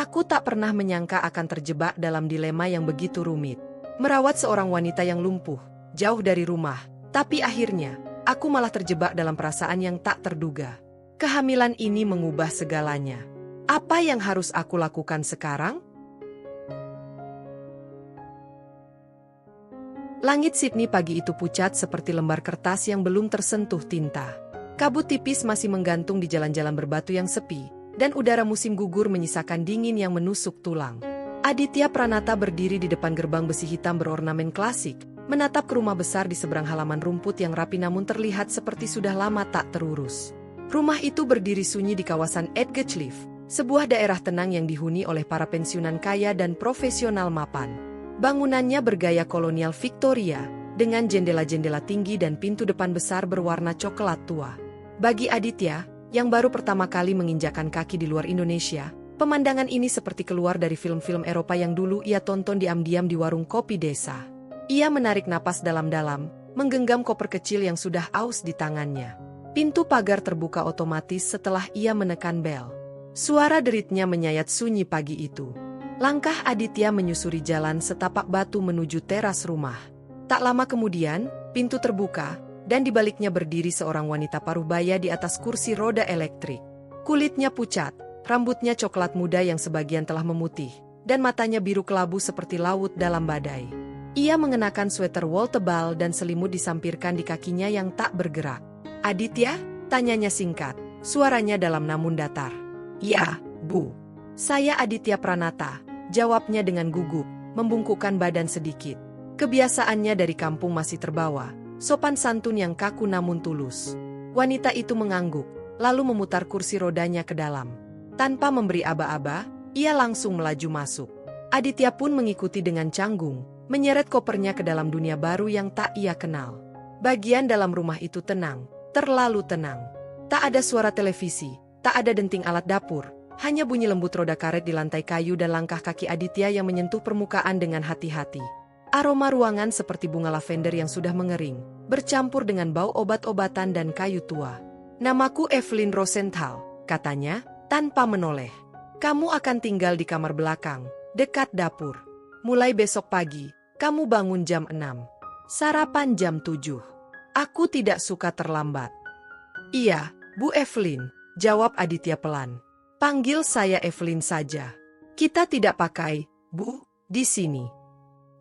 Aku tak pernah menyangka akan terjebak dalam dilema yang begitu rumit. Merawat seorang wanita yang lumpuh, jauh dari rumah. Tapi akhirnya, aku malah terjebak dalam perasaan yang tak terduga. Kehamilan ini mengubah segalanya. Apa yang harus aku lakukan sekarang? Langit Sydney pagi itu pucat seperti lembar kertas yang belum tersentuh tinta. Kabut tipis masih menggantung di jalan-jalan berbatu yang sepi, dan udara musim gugur menyisakan dingin yang menusuk tulang. Aditya Pranata berdiri di depan gerbang besi hitam berornamen klasik, menatap ke rumah besar di seberang halaman rumput yang rapi namun terlihat seperti sudah lama tak terurus. Rumah itu berdiri sunyi di kawasan Edgecliff, sebuah daerah tenang yang dihuni oleh para pensiunan kaya dan profesional mapan. Bangunannya bergaya kolonial Victoria, dengan jendela-jendela tinggi dan pintu depan besar berwarna coklat tua. Bagi Aditya, yang baru pertama kali menginjakkan kaki di luar Indonesia, pemandangan ini seperti keluar dari film-film Eropa yang dulu ia tonton diam-diam di warung kopi desa. Ia menarik napas dalam-dalam, menggenggam koper kecil yang sudah aus di tangannya. Pintu pagar terbuka otomatis setelah ia menekan bel. Suara deritnya menyayat sunyi pagi itu. Langkah Aditya menyusuri jalan setapak batu menuju teras rumah. Tak lama kemudian, pintu terbuka, dan di baliknya berdiri seorang wanita paruh-baya di atas kursi roda elektrik. Kulitnya pucat, rambutnya coklat muda yang sebagian telah memutih, dan matanya biru kelabu seperti laut dalam badai. Ia mengenakan sweater wol tebal dan selimut disampirkan di kakinya yang tak bergerak. "Aditya?" tanyanya singkat, suaranya dalam namun datar. "Ya, Bu. Saya Aditya Pranata," jawabnya dengan gugup, membungkukkan badan sedikit. Kebiasaannya dari kampung masih terbawa, sopan santun yang kaku namun tulus. Wanita itu mengangguk, lalu memutar kursi rodanya ke dalam. Tanpa memberi aba-aba, ia langsung melaju masuk. Aditya pun mengikuti dengan canggung, menyeret kopernya ke dalam dunia baru yang tak ia kenal. Bagian dalam rumah itu tenang, terlalu tenang. Tak ada suara televisi, tak ada denting alat dapur, hanya bunyi lembut roda karet di lantai kayu dan langkah kaki Aditya yang menyentuh permukaan dengan hati-hati. Aroma ruangan seperti bunga lavender yang sudah mengering, bercampur dengan bau obat-obatan dan kayu tua. "Namaku Evelyn Rosenthal," katanya, tanpa menoleh. "Kamu akan tinggal di kamar belakang, dekat dapur. Mulai besok pagi, kamu bangun jam 6. Sarapan jam 7. Aku tidak suka terlambat." "Iya, Bu Evelyn," jawab Aditya pelan. "Panggil saya Evelyn saja. Kita tidak pakai Bu di sini."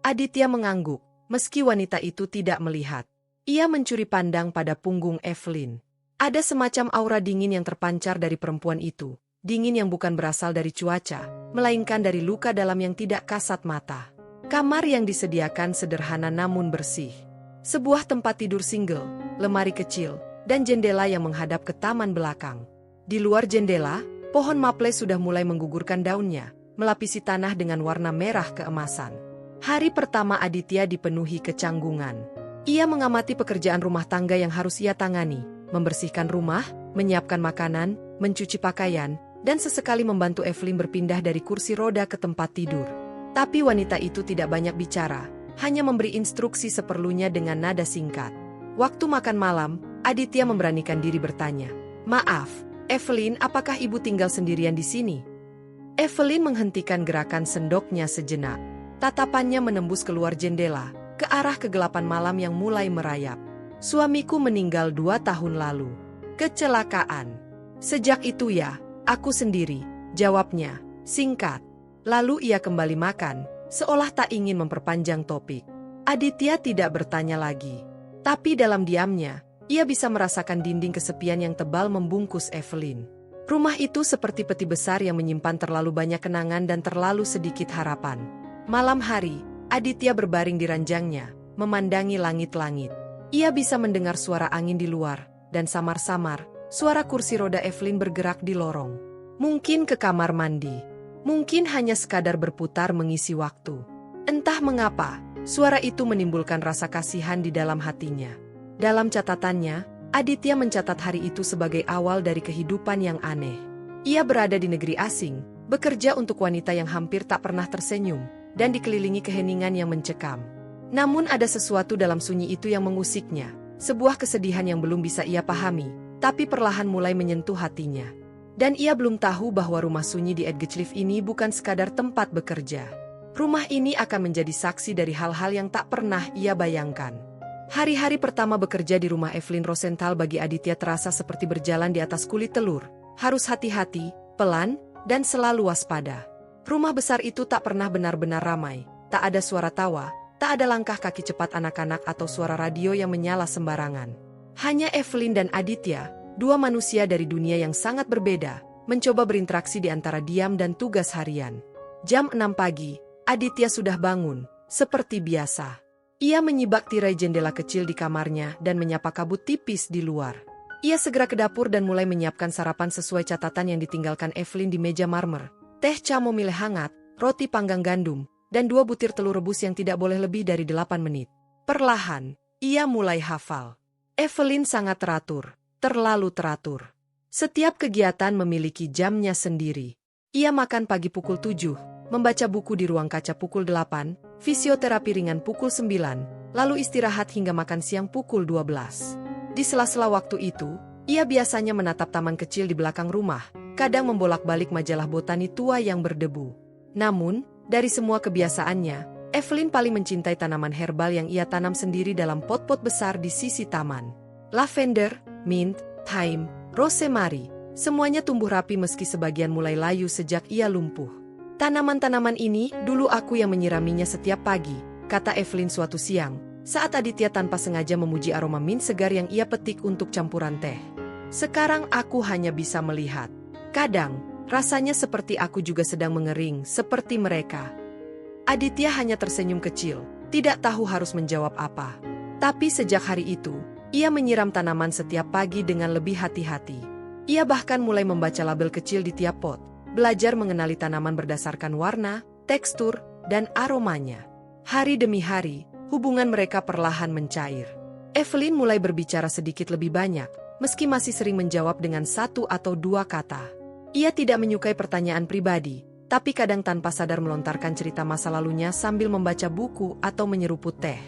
Aditya mengangguk, meski wanita itu tidak melihat. Ia mencuri pandang pada punggung Evelyn. Ada semacam aura dingin yang terpancar dari perempuan itu. Dingin yang bukan berasal dari cuaca, melainkan dari luka dalam yang tidak kasat mata. Kamar yang disediakan sederhana namun bersih. Sebuah tempat tidur single, lemari kecil, dan jendela yang menghadap ke taman belakang. Di luar jendela, pohon maple sudah mulai menggugurkan daunnya, melapisi tanah dengan warna merah keemasan. Hari pertama Aditya dipenuhi kecanggungan. Ia mengamati pekerjaan rumah tangga yang harus ia tangani, membersihkan rumah, menyiapkan makanan, mencuci pakaian, dan sesekali membantu Evelyn berpindah dari kursi roda ke tempat tidur. Tapi wanita itu tidak banyak bicara, hanya memberi instruksi seperlunya dengan nada singkat. Waktu makan malam, Aditya memberanikan diri bertanya, "Maaf, Evelyn, apakah ibu tinggal sendirian di sini?" Evelyn menghentikan gerakan sendoknya sejenak. Tatapannya menembus keluar jendela, ke arah kegelapan malam yang mulai merayap. "Suamiku meninggal 2 tahun lalu. Kecelakaan. Sejak itu ya, aku sendiri," jawabnya, singkat. Lalu ia kembali makan, seolah tak ingin memperpanjang topik. Aditya tidak bertanya lagi. Tapi dalam diamnya, ia bisa merasakan dinding kesepian yang tebal membungkus Evelyn. Rumah itu seperti peti besar yang menyimpan terlalu banyak kenangan dan terlalu sedikit harapan. Malam hari, Aditya berbaring di ranjangnya, memandangi langit-langit. Ia bisa mendengar suara angin di luar, dan samar-samar, suara kursi roda Evelyn bergerak di lorong. Mungkin ke kamar mandi. Mungkin hanya sekadar berputar mengisi waktu. Entah mengapa, suara itu menimbulkan rasa kasihan di dalam hatinya. Dalam catatannya, Aditya mencatat hari itu sebagai awal dari kehidupan yang aneh. Ia berada di negeri asing, bekerja untuk wanita yang hampir tak pernah tersenyum, dan dikelilingi keheningan yang mencekam. Namun ada sesuatu dalam sunyi itu yang mengusiknya, sebuah kesedihan yang belum bisa ia pahami, tapi perlahan mulai menyentuh hatinya. Dan ia belum tahu bahwa rumah sunyi di Edgecliff ini bukan sekadar tempat bekerja. Rumah ini akan menjadi saksi dari hal-hal yang tak pernah ia bayangkan. Hari-hari pertama bekerja di rumah Evelyn Rosenthal bagi Aditya terasa seperti berjalan di atas kulit telur. Harus hati-hati, pelan, dan selalu waspada. Rumah besar itu tak pernah benar-benar ramai. Tak ada suara tawa, tak ada langkah kaki cepat anak-anak atau suara radio yang menyala sembarangan. Hanya Evelyn dan Aditya, dua manusia dari dunia yang sangat berbeda, mencoba berinteraksi di antara diam dan tugas harian. Jam 6 pagi, Aditya sudah bangun, seperti biasa. Ia menyibak tirai jendela kecil di kamarnya dan menyapa kabut tipis di luar. Ia segera ke dapur dan mulai menyiapkan sarapan sesuai catatan yang ditinggalkan Evelyn di meja marmer. Teh chamomile hangat, roti panggang gandum, dan 2 butir telur rebus yang tidak boleh lebih dari 8 menit. Perlahan, ia mulai hafal. Evelyn sangat teratur. Terlalu teratur. Setiap kegiatan memiliki jamnya sendiri. Ia makan pagi pukul 7, membaca buku di ruang kaca pukul 8, fisioterapi ringan pukul 9, lalu istirahat hingga makan siang pukul 12. Di sela-sela waktu itu, ia biasanya menatap taman kecil di belakang rumah, kadang membolak-balik majalah botani tua yang berdebu. Namun, dari semua kebiasaannya, Evelyn paling mencintai tanaman herbal yang ia tanam sendiri dalam pot-pot besar di sisi taman. Lavender, mint, thyme, rosemary, semuanya tumbuh rapi meski sebagian mulai layu sejak ia lumpuh. Tanaman-tanaman ini dulu aku yang menyiraminya setiap pagi, kata Evelyn suatu siang, saat Aditya tanpa sengaja memuji aroma mint segar yang ia petik untuk campuran teh. Sekarang aku hanya bisa melihat. Kadang, rasanya seperti aku juga sedang mengering, seperti mereka. Aditya hanya tersenyum kecil, tidak tahu harus menjawab apa. Tapi sejak hari itu, ia menyiram tanaman setiap pagi dengan lebih hati-hati. Ia bahkan mulai membaca label kecil di tiap pot, belajar mengenali tanaman berdasarkan warna, tekstur, dan aromanya. Hari demi hari, hubungan mereka perlahan mencair. Evelyn mulai berbicara sedikit lebih banyak, meski masih sering menjawab dengan 1 atau 2 kata. Ia tidak menyukai pertanyaan pribadi, tapi kadang tanpa sadar melontarkan cerita masa lalunya sambil membaca buku atau menyeruput teh.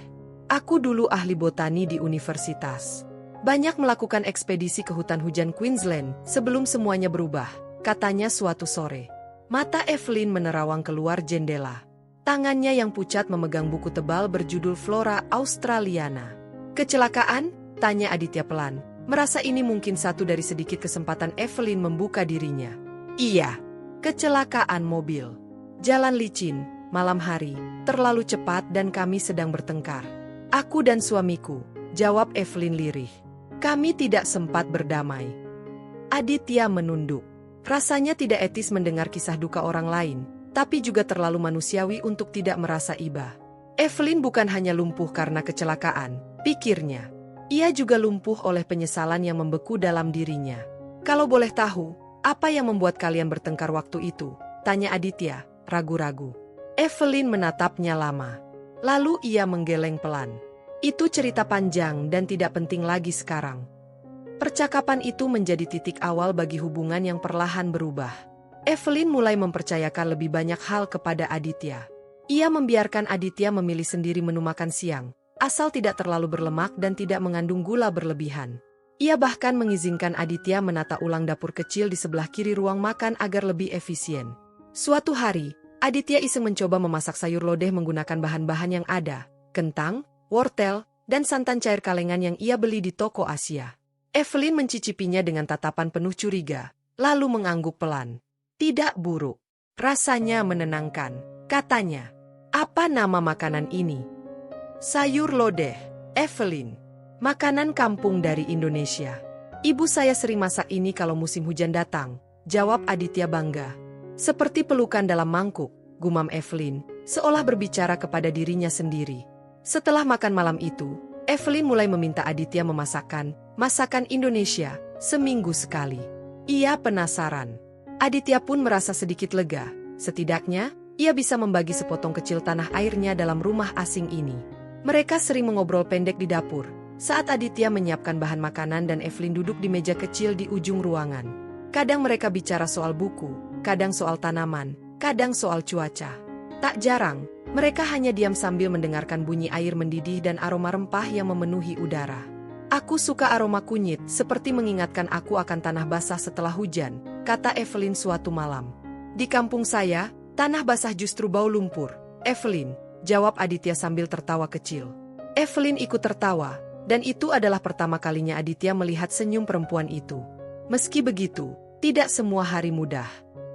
Aku dulu ahli botani di universitas. Banyak melakukan ekspedisi ke hutan hujan Queensland sebelum semuanya berubah, katanya suatu sore. Mata Evelyn menerawang keluar jendela. Tangannya yang pucat memegang buku tebal berjudul Flora Australiana. Kecelakaan? Tanya Aditya pelan, merasa ini mungkin satu dari sedikit kesempatan Evelyn membuka dirinya. Iya, kecelakaan mobil. Jalan licin, malam hari, terlalu cepat dan kami sedang bertengkar. Aku dan suamiku, jawab Evelyn lirih. Kami tidak sempat berdamai. Aditya menunduk. Rasanya tidak etis mendengar kisah duka orang lain, tapi juga terlalu manusiawi untuk tidak merasa iba. Evelyn bukan hanya lumpuh karena kecelakaan, pikirnya. Ia juga lumpuh oleh penyesalan yang membeku dalam dirinya. Kalau boleh tahu, apa yang membuat kalian bertengkar waktu itu? Tanya Aditya, ragu-ragu. Evelyn menatapnya lama. Lalu ia menggeleng pelan. Itu cerita panjang dan tidak penting lagi sekarang. Percakapan itu menjadi titik awal bagi hubungan yang perlahan berubah. Evelyn mulai mempercayakan lebih banyak hal kepada Aditya. Ia membiarkan Aditya memilih sendiri menu makan siang, asal tidak terlalu berlemak dan tidak mengandung gula berlebihan. Ia bahkan mengizinkan Aditya menata ulang dapur kecil di sebelah kiri ruang makan agar lebih efisien. Suatu hari, Aditya iseng mencoba memasak sayur lodeh menggunakan bahan-bahan yang ada, kentang, wortel, dan santan cair kalengan yang ia beli di toko Asia. Evelyn mencicipinya dengan tatapan penuh curiga, lalu mengangguk pelan. Tidak buruk. Rasanya menenangkan, katanya. Apa nama makanan ini? Sayur lodeh, Evelyn. Makanan kampung dari Indonesia. Ibu saya sering masak ini kalau musim hujan datang, jawab Aditya bangga. Seperti pelukan dalam mangkuk, gumam Evelyn, seolah berbicara kepada dirinya sendiri. Setelah makan malam itu, Evelyn mulai meminta Aditya memasakkan masakan Indonesia seminggu sekali. Ia penasaran. Aditya pun merasa sedikit lega. Setidaknya, ia bisa membagi sepotong kecil tanah airnya dalam rumah asing ini. Mereka sering mengobrol pendek di dapur, saat Aditya menyiapkan bahan makanan dan Evelyn duduk di meja kecil di ujung ruangan. Kadang mereka bicara soal buku, kadang soal tanaman, kadang soal cuaca. Tak jarang, mereka hanya diam sambil mendengarkan bunyi air mendidih dan aroma rempah yang memenuhi udara. Aku suka aroma kunyit, seperti mengingatkan aku akan tanah basah setelah hujan, kata Evelyn suatu malam. Di kampung saya, tanah basah justru bau lumpur. Evelyn, jawab Aditya sambil tertawa kecil. Evelyn ikut tertawa, dan itu adalah pertama kalinya Aditya melihat senyum perempuan itu. Meski begitu, tidak semua hari mudah.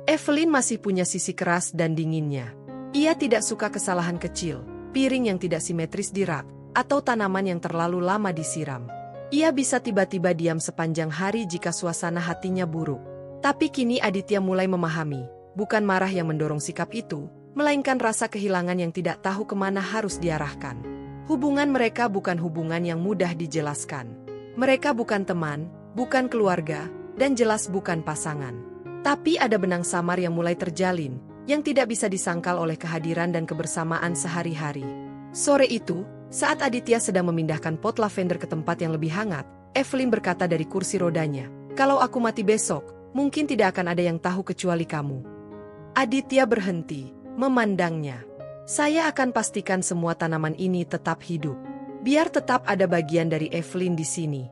Evelyn masih punya sisi keras dan dinginnya. Ia tidak suka kesalahan kecil, piring yang tidak simetris di rak, atau tanaman yang terlalu lama disiram. Ia bisa tiba-tiba diam sepanjang hari jika suasana hatinya buruk. Tapi kini Aditya mulai memahami, bukan marah yang mendorong sikap itu, melainkan rasa kehilangan yang tidak tahu kemana harus diarahkan. Hubungan mereka bukan hubungan yang mudah dijelaskan. Mereka bukan teman, bukan keluarga, dan jelas bukan pasangan. Tapi ada benang samar yang mulai terjalin, yang tidak bisa disangkal oleh kehadiran dan kebersamaan sehari-hari. Sore itu, saat Aditya sedang memindahkan pot lavender ke tempat yang lebih hangat, Evelyn berkata dari kursi rodanya, "Kalau aku mati besok, mungkin tidak akan ada yang tahu kecuali kamu." Aditya berhenti, memandangnya. "Saya akan pastikan semua tanaman ini tetap hidup. Biar tetap ada bagian dari Evelyn di sini."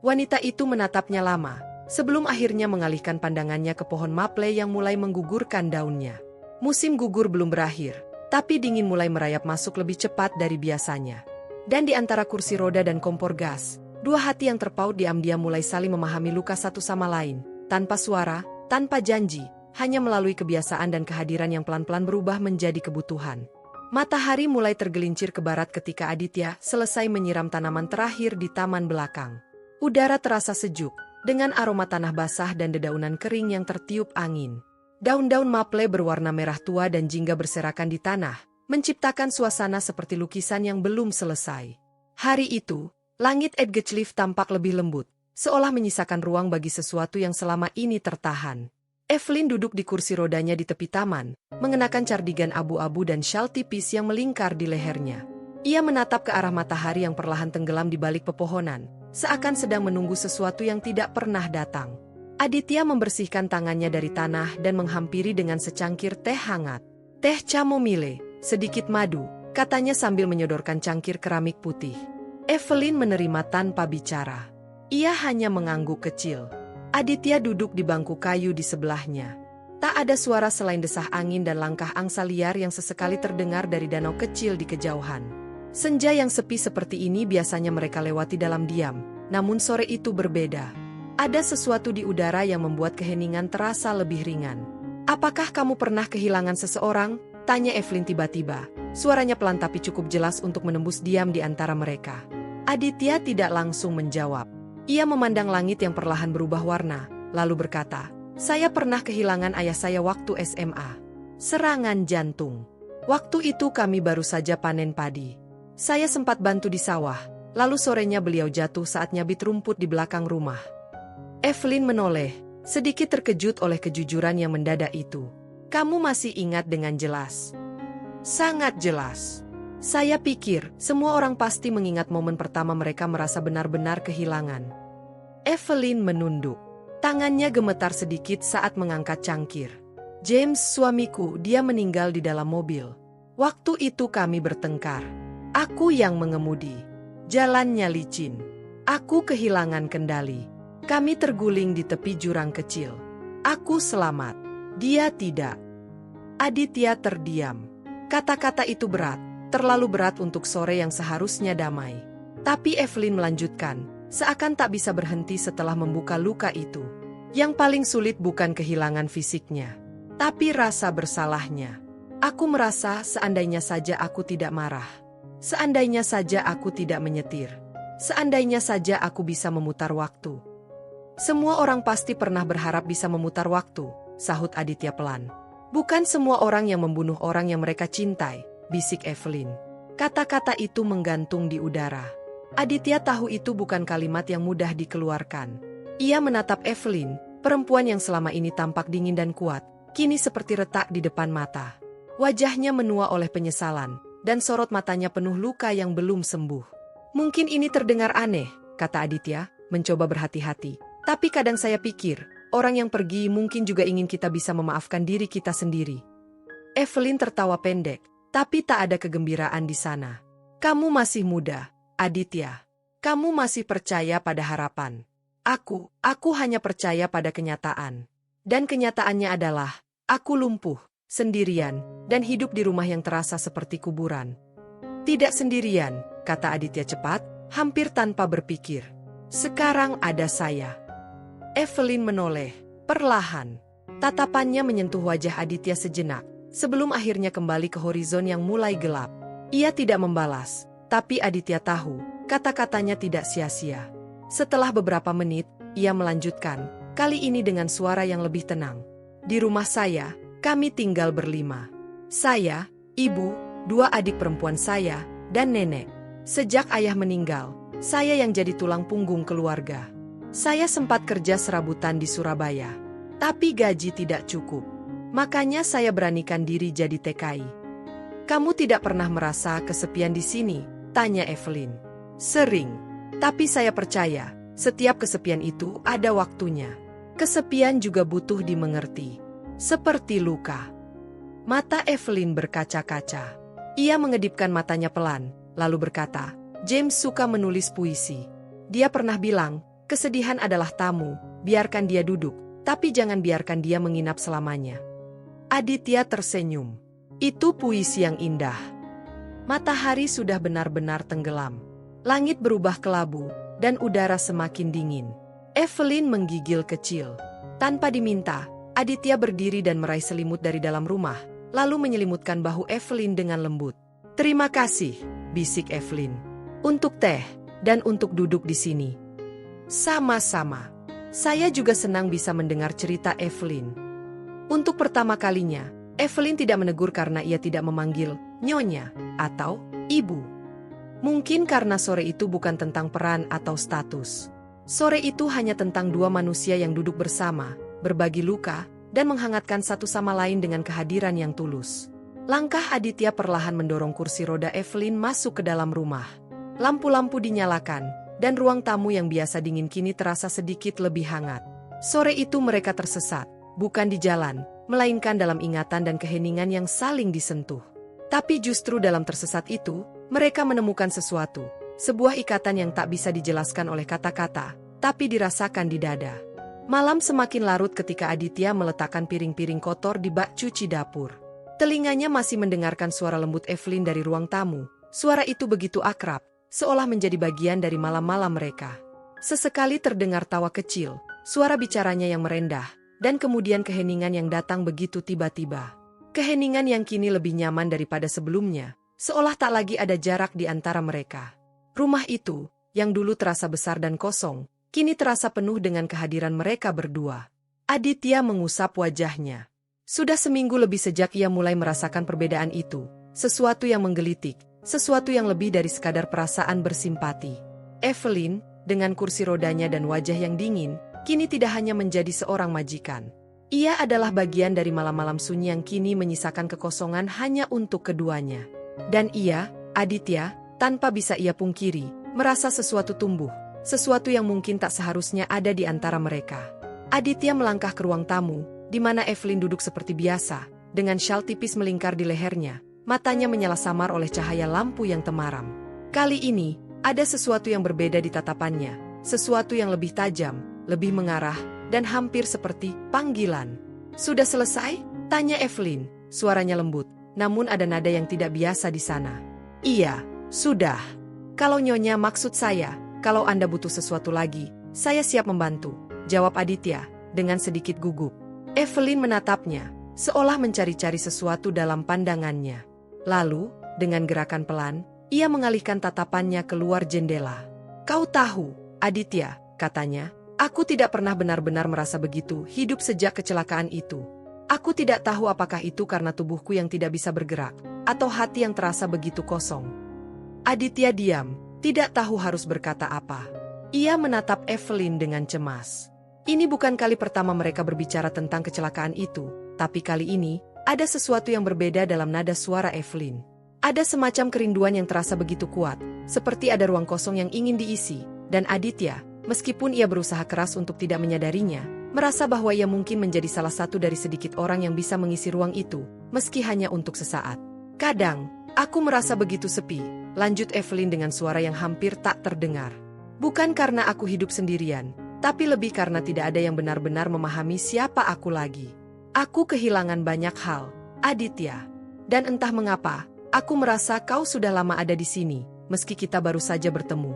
Wanita itu menatapnya lama, sebelum akhirnya mengalihkan pandangannya ke pohon maple yang mulai menggugurkan daunnya. Musim gugur belum berakhir, tapi dingin mulai merayap masuk lebih cepat dari biasanya. Dan di antara kursi roda dan kompor gas, dua hati yang terpaut diam-diam mulai saling memahami luka satu sama lain, tanpa suara, tanpa janji, hanya melalui kebiasaan dan kehadiran yang pelan-pelan berubah menjadi kebutuhan. Matahari mulai tergelincir ke barat ketika Aditya selesai menyiram tanaman terakhir di taman belakang. Udara terasa sejuk, dengan aroma tanah basah dan dedaunan kering yang tertiup angin. Daun-daun maple berwarna merah tua dan jingga berserakan di tanah, menciptakan suasana seperti lukisan yang belum selesai. Hari itu, langit Edgecliff tampak lebih lembut, seolah menyisakan ruang bagi sesuatu yang selama ini tertahan. Evelyn duduk di kursi rodanya di tepi taman, mengenakan cardigan abu-abu dan syal tipis yang melingkar di lehernya. Ia menatap ke arah matahari yang perlahan tenggelam di balik pepohonan, seakan sedang menunggu sesuatu yang tidak pernah datang. Aditya membersihkan tangannya dari tanah dan menghampiri dengan secangkir teh hangat. "Teh chamomile, sedikit madu," katanya sambil menyodorkan cangkir keramik putih. Evelyn menerima tanpa bicara. Ia hanya mengangguk kecil. Aditya duduk di bangku kayu di sebelahnya. Tak ada suara selain desah angin dan langkah angsa liar yang sesekali terdengar dari danau kecil di kejauhan. Senja yang sepi seperti ini biasanya mereka lewati dalam diam, namun sore itu berbeda. Ada sesuatu di udara yang membuat keheningan terasa lebih ringan. "Apakah kamu pernah kehilangan seseorang?" tanya Evelyn tiba-tiba. Suaranya pelan tapi cukup jelas untuk menembus diam di antara mereka. Aditya tidak langsung menjawab. Ia memandang langit yang perlahan berubah warna, lalu berkata, "Saya pernah kehilangan ayah saya waktu SMA. Serangan jantung. Waktu itu kami baru saja panen padi. Saya sempat bantu di sawah, lalu sorenya beliau jatuh saat nyabit rumput di belakang rumah." Evelyn menoleh, sedikit terkejut oleh kejujuran yang mendadak itu. "Kamu masih ingat dengan jelas?" "Sangat jelas. Saya pikir semua orang pasti mengingat momen pertama mereka merasa benar-benar kehilangan." Evelyn menunduk. Tangannya gemetar sedikit saat mengangkat cangkir. "James, suamiku, dia meninggal di dalam mobil. Waktu itu kami bertengkar. Aku yang mengemudi. Jalannya licin. Aku kehilangan kendali. Kami terguling di tepi jurang kecil. Aku selamat. Dia tidak." Aditya terdiam. Kata-kata itu berat, terlalu berat untuk sore yang seharusnya damai. Tapi Evelyn melanjutkan, seakan tak bisa berhenti setelah membuka luka itu. "Yang paling sulit bukan kehilangan fisiknya, tapi rasa bersalahnya. Aku merasa seandainya saja aku tidak marah. Seandainya saja aku tidak menyetir. Seandainya saja aku bisa memutar waktu." "Semua orang pasti pernah berharap bisa memutar waktu," sahut Aditya pelan. "Bukan semua orang yang membunuh orang yang mereka cintai," bisik Evelyn. Kata-kata itu menggantung di udara. Aditya tahu itu bukan kalimat yang mudah dikeluarkan. Ia menatap Evelyn, perempuan yang selama ini tampak dingin dan kuat, kini seperti retak di depan mata. Wajahnya menua oleh penyesalan, dan sorot matanya penuh luka yang belum sembuh. "Mungkin ini terdengar aneh," kata Aditya, mencoba berhati-hati. "Tapi kadang saya pikir, orang yang pergi mungkin juga ingin kita bisa memaafkan diri kita sendiri." Evelyn tertawa pendek, tapi tak ada kegembiraan di sana. "Kamu masih muda, Aditya. Kamu masih percaya pada harapan. Aku hanya percaya pada kenyataan." Dan kenyataannya adalah, aku lumpuh, sendirian, dan hidup di rumah yang terasa seperti kuburan. Tidak sendirian, kata Aditya cepat, hampir tanpa berpikir. Sekarang ada saya. Evelyn menoleh, perlahan. Tatapannya menyentuh wajah Aditya sejenak, sebelum akhirnya kembali ke horizon yang mulai gelap. Ia tidak membalas, tapi Aditya tahu, kata-katanya tidak sia-sia. Setelah beberapa menit, ia melanjutkan, kali ini dengan suara yang lebih tenang. Di rumah saya, kami tinggal berlima. Saya, ibu, 2 adik perempuan saya, dan nenek. Sejak ayah meninggal, saya yang jadi tulang punggung keluarga. Saya sempat kerja serabutan di Surabaya, tapi gaji tidak cukup. Makanya saya beranikan diri jadi TKI. Kamu tidak pernah merasa kesepian di sini? Tanya Evelyn. Sering. Tapi saya percaya, setiap kesepian itu ada waktunya. Kesepian juga butuh dimengerti. Seperti luka. Mata Evelyn berkaca-kaca. Ia mengedipkan matanya pelan, lalu berkata, James suka menulis puisi. Dia pernah bilang, kesedihan adalah tamu, biarkan dia duduk, tapi jangan biarkan dia menginap selamanya. Aditya tersenyum. Itu puisi yang indah. Matahari sudah benar-benar tenggelam. Langit berubah kelabu, dan udara semakin dingin. Evelyn menggigil kecil. Tanpa diminta, Aditya berdiri dan meraih selimut dari dalam rumah, lalu menyelimutkan bahu Evelyn dengan lembut. Terima kasih, bisik Evelyn. Untuk teh, dan untuk duduk di sini. Sama-sama. Saya juga senang bisa mendengar cerita Evelyn. Untuk pertama kalinya, Evelyn tidak menegur karena ia tidak memanggil nyonya atau ibu. Mungkin karena sore itu bukan tentang peran atau status. Sore itu hanya tentang 2 manusia yang duduk bersama, berbagi luka, dan menghangatkan satu sama lain dengan kehadiran yang tulus. Langkah Aditya perlahan mendorong kursi roda Evelyn masuk ke dalam rumah. Lampu-lampu dinyalakan, dan ruang tamu yang biasa dingin kini terasa sedikit lebih hangat. Sore itu mereka tersesat, bukan di jalan, melainkan dalam ingatan dan keheningan yang saling disentuh. Tapi justru dalam tersesat itu, mereka menemukan sesuatu, sebuah ikatan yang tak bisa dijelaskan oleh kata-kata, tapi dirasakan di dada. Malam semakin larut ketika Aditya meletakkan piring-piring kotor di bak cuci dapur. Telinganya masih mendengarkan suara lembut Evelyn dari ruang tamu. Suara itu begitu akrab, seolah menjadi bagian dari malam-malam mereka. Sesekali terdengar tawa kecil, suara bicaranya yang merendah, dan kemudian keheningan yang datang begitu tiba-tiba. Keheningan yang kini lebih nyaman daripada sebelumnya, seolah tak lagi ada jarak di antara mereka. Rumah itu, yang dulu terasa besar dan kosong, kini terasa penuh dengan kehadiran mereka berdua. Aditya mengusap wajahnya. Sudah seminggu lebih sejak ia mulai merasakan perbedaan itu, sesuatu yang menggelitik, sesuatu yang lebih dari sekadar perasaan bersimpati. Evelyn, dengan kursi rodanya dan wajah yang dingin, kini tidak hanya menjadi seorang majikan. Ia adalah bagian dari malam-malam sunyi yang kini menyisakan kekosongan hanya untuk keduanya. Dan ia, Aditya, tanpa bisa ia pungkiri, merasa sesuatu tumbuh, sesuatu yang mungkin tak seharusnya ada di antara mereka. Aditya melangkah ke ruang tamu, di mana Evelyn duduk seperti biasa, dengan syal tipis melingkar di lehernya, matanya menyala samar oleh cahaya lampu yang temaram. Kali ini, ada sesuatu yang berbeda di tatapannya, sesuatu yang lebih tajam, lebih mengarah, dan hampir seperti panggilan. Sudah selesai? Tanya Evelyn, suaranya lembut, namun ada nada yang tidak biasa di sana. Iya, sudah. Kalau nyonya maksud saya, kalau Anda butuh sesuatu lagi, saya siap membantu, jawab Aditya, dengan sedikit gugup. Evelyn menatapnya, seolah mencari-cari sesuatu dalam pandangannya. Lalu, dengan gerakan pelan, ia mengalihkan tatapannya keluar jendela. Kau tahu, Aditya, katanya, aku tidak pernah benar-benar merasa begitu hidup sejak kecelakaan itu. Aku tidak tahu apakah itu karena tubuhku yang tidak bisa bergerak, atau hati yang terasa begitu kosong. Aditya diam, tidak tahu harus berkata apa. Ia menatap Evelyn dengan cemas. Ini bukan kali pertama mereka berbicara tentang kecelakaan itu, tapi kali ini, ada sesuatu yang berbeda dalam nada suara Evelyn. Ada semacam kerinduan yang terasa begitu kuat, seperti ada ruang kosong yang ingin diisi, dan Aditya, meskipun ia berusaha keras untuk tidak menyadarinya, merasa bahwa ia mungkin menjadi salah satu dari sedikit orang yang bisa mengisi ruang itu, meski hanya untuk sesaat. Kadang, aku merasa begitu sepi, lanjut Evelyn dengan suara yang hampir tak terdengar. Bukan karena aku hidup sendirian, tapi lebih karena tidak ada yang benar-benar memahami siapa aku lagi. Aku kehilangan banyak hal, Aditya. Dan entah mengapa, aku merasa kau sudah lama ada di sini, meski kita baru saja bertemu.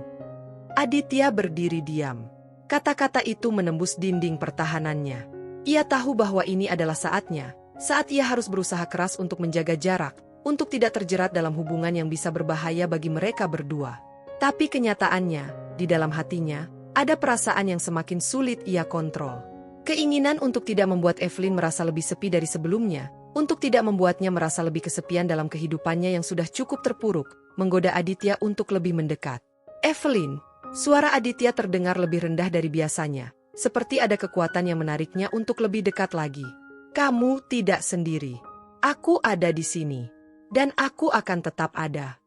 Aditya berdiri diam. Kata-kata itu menembus dinding pertahanannya. Ia tahu bahwa ini adalah saatnya, saat ia harus berusaha keras untuk menjaga jarak, untuk tidak terjerat dalam hubungan yang bisa berbahaya bagi mereka berdua. Tapi kenyataannya, di dalam hatinya, ada perasaan yang semakin sulit ia kontrol. Keinginan untuk tidak membuat Evelyn merasa lebih sepi dari sebelumnya, untuk tidak membuatnya merasa lebih kesepian dalam kehidupannya yang sudah cukup terpuruk, menggoda Aditya untuk lebih mendekat. Evelyn, suara Aditya terdengar lebih rendah dari biasanya, seperti ada kekuatan yang menariknya untuk lebih dekat lagi. Kamu tidak sendiri. Aku ada di sini. Dan aku akan tetap ada.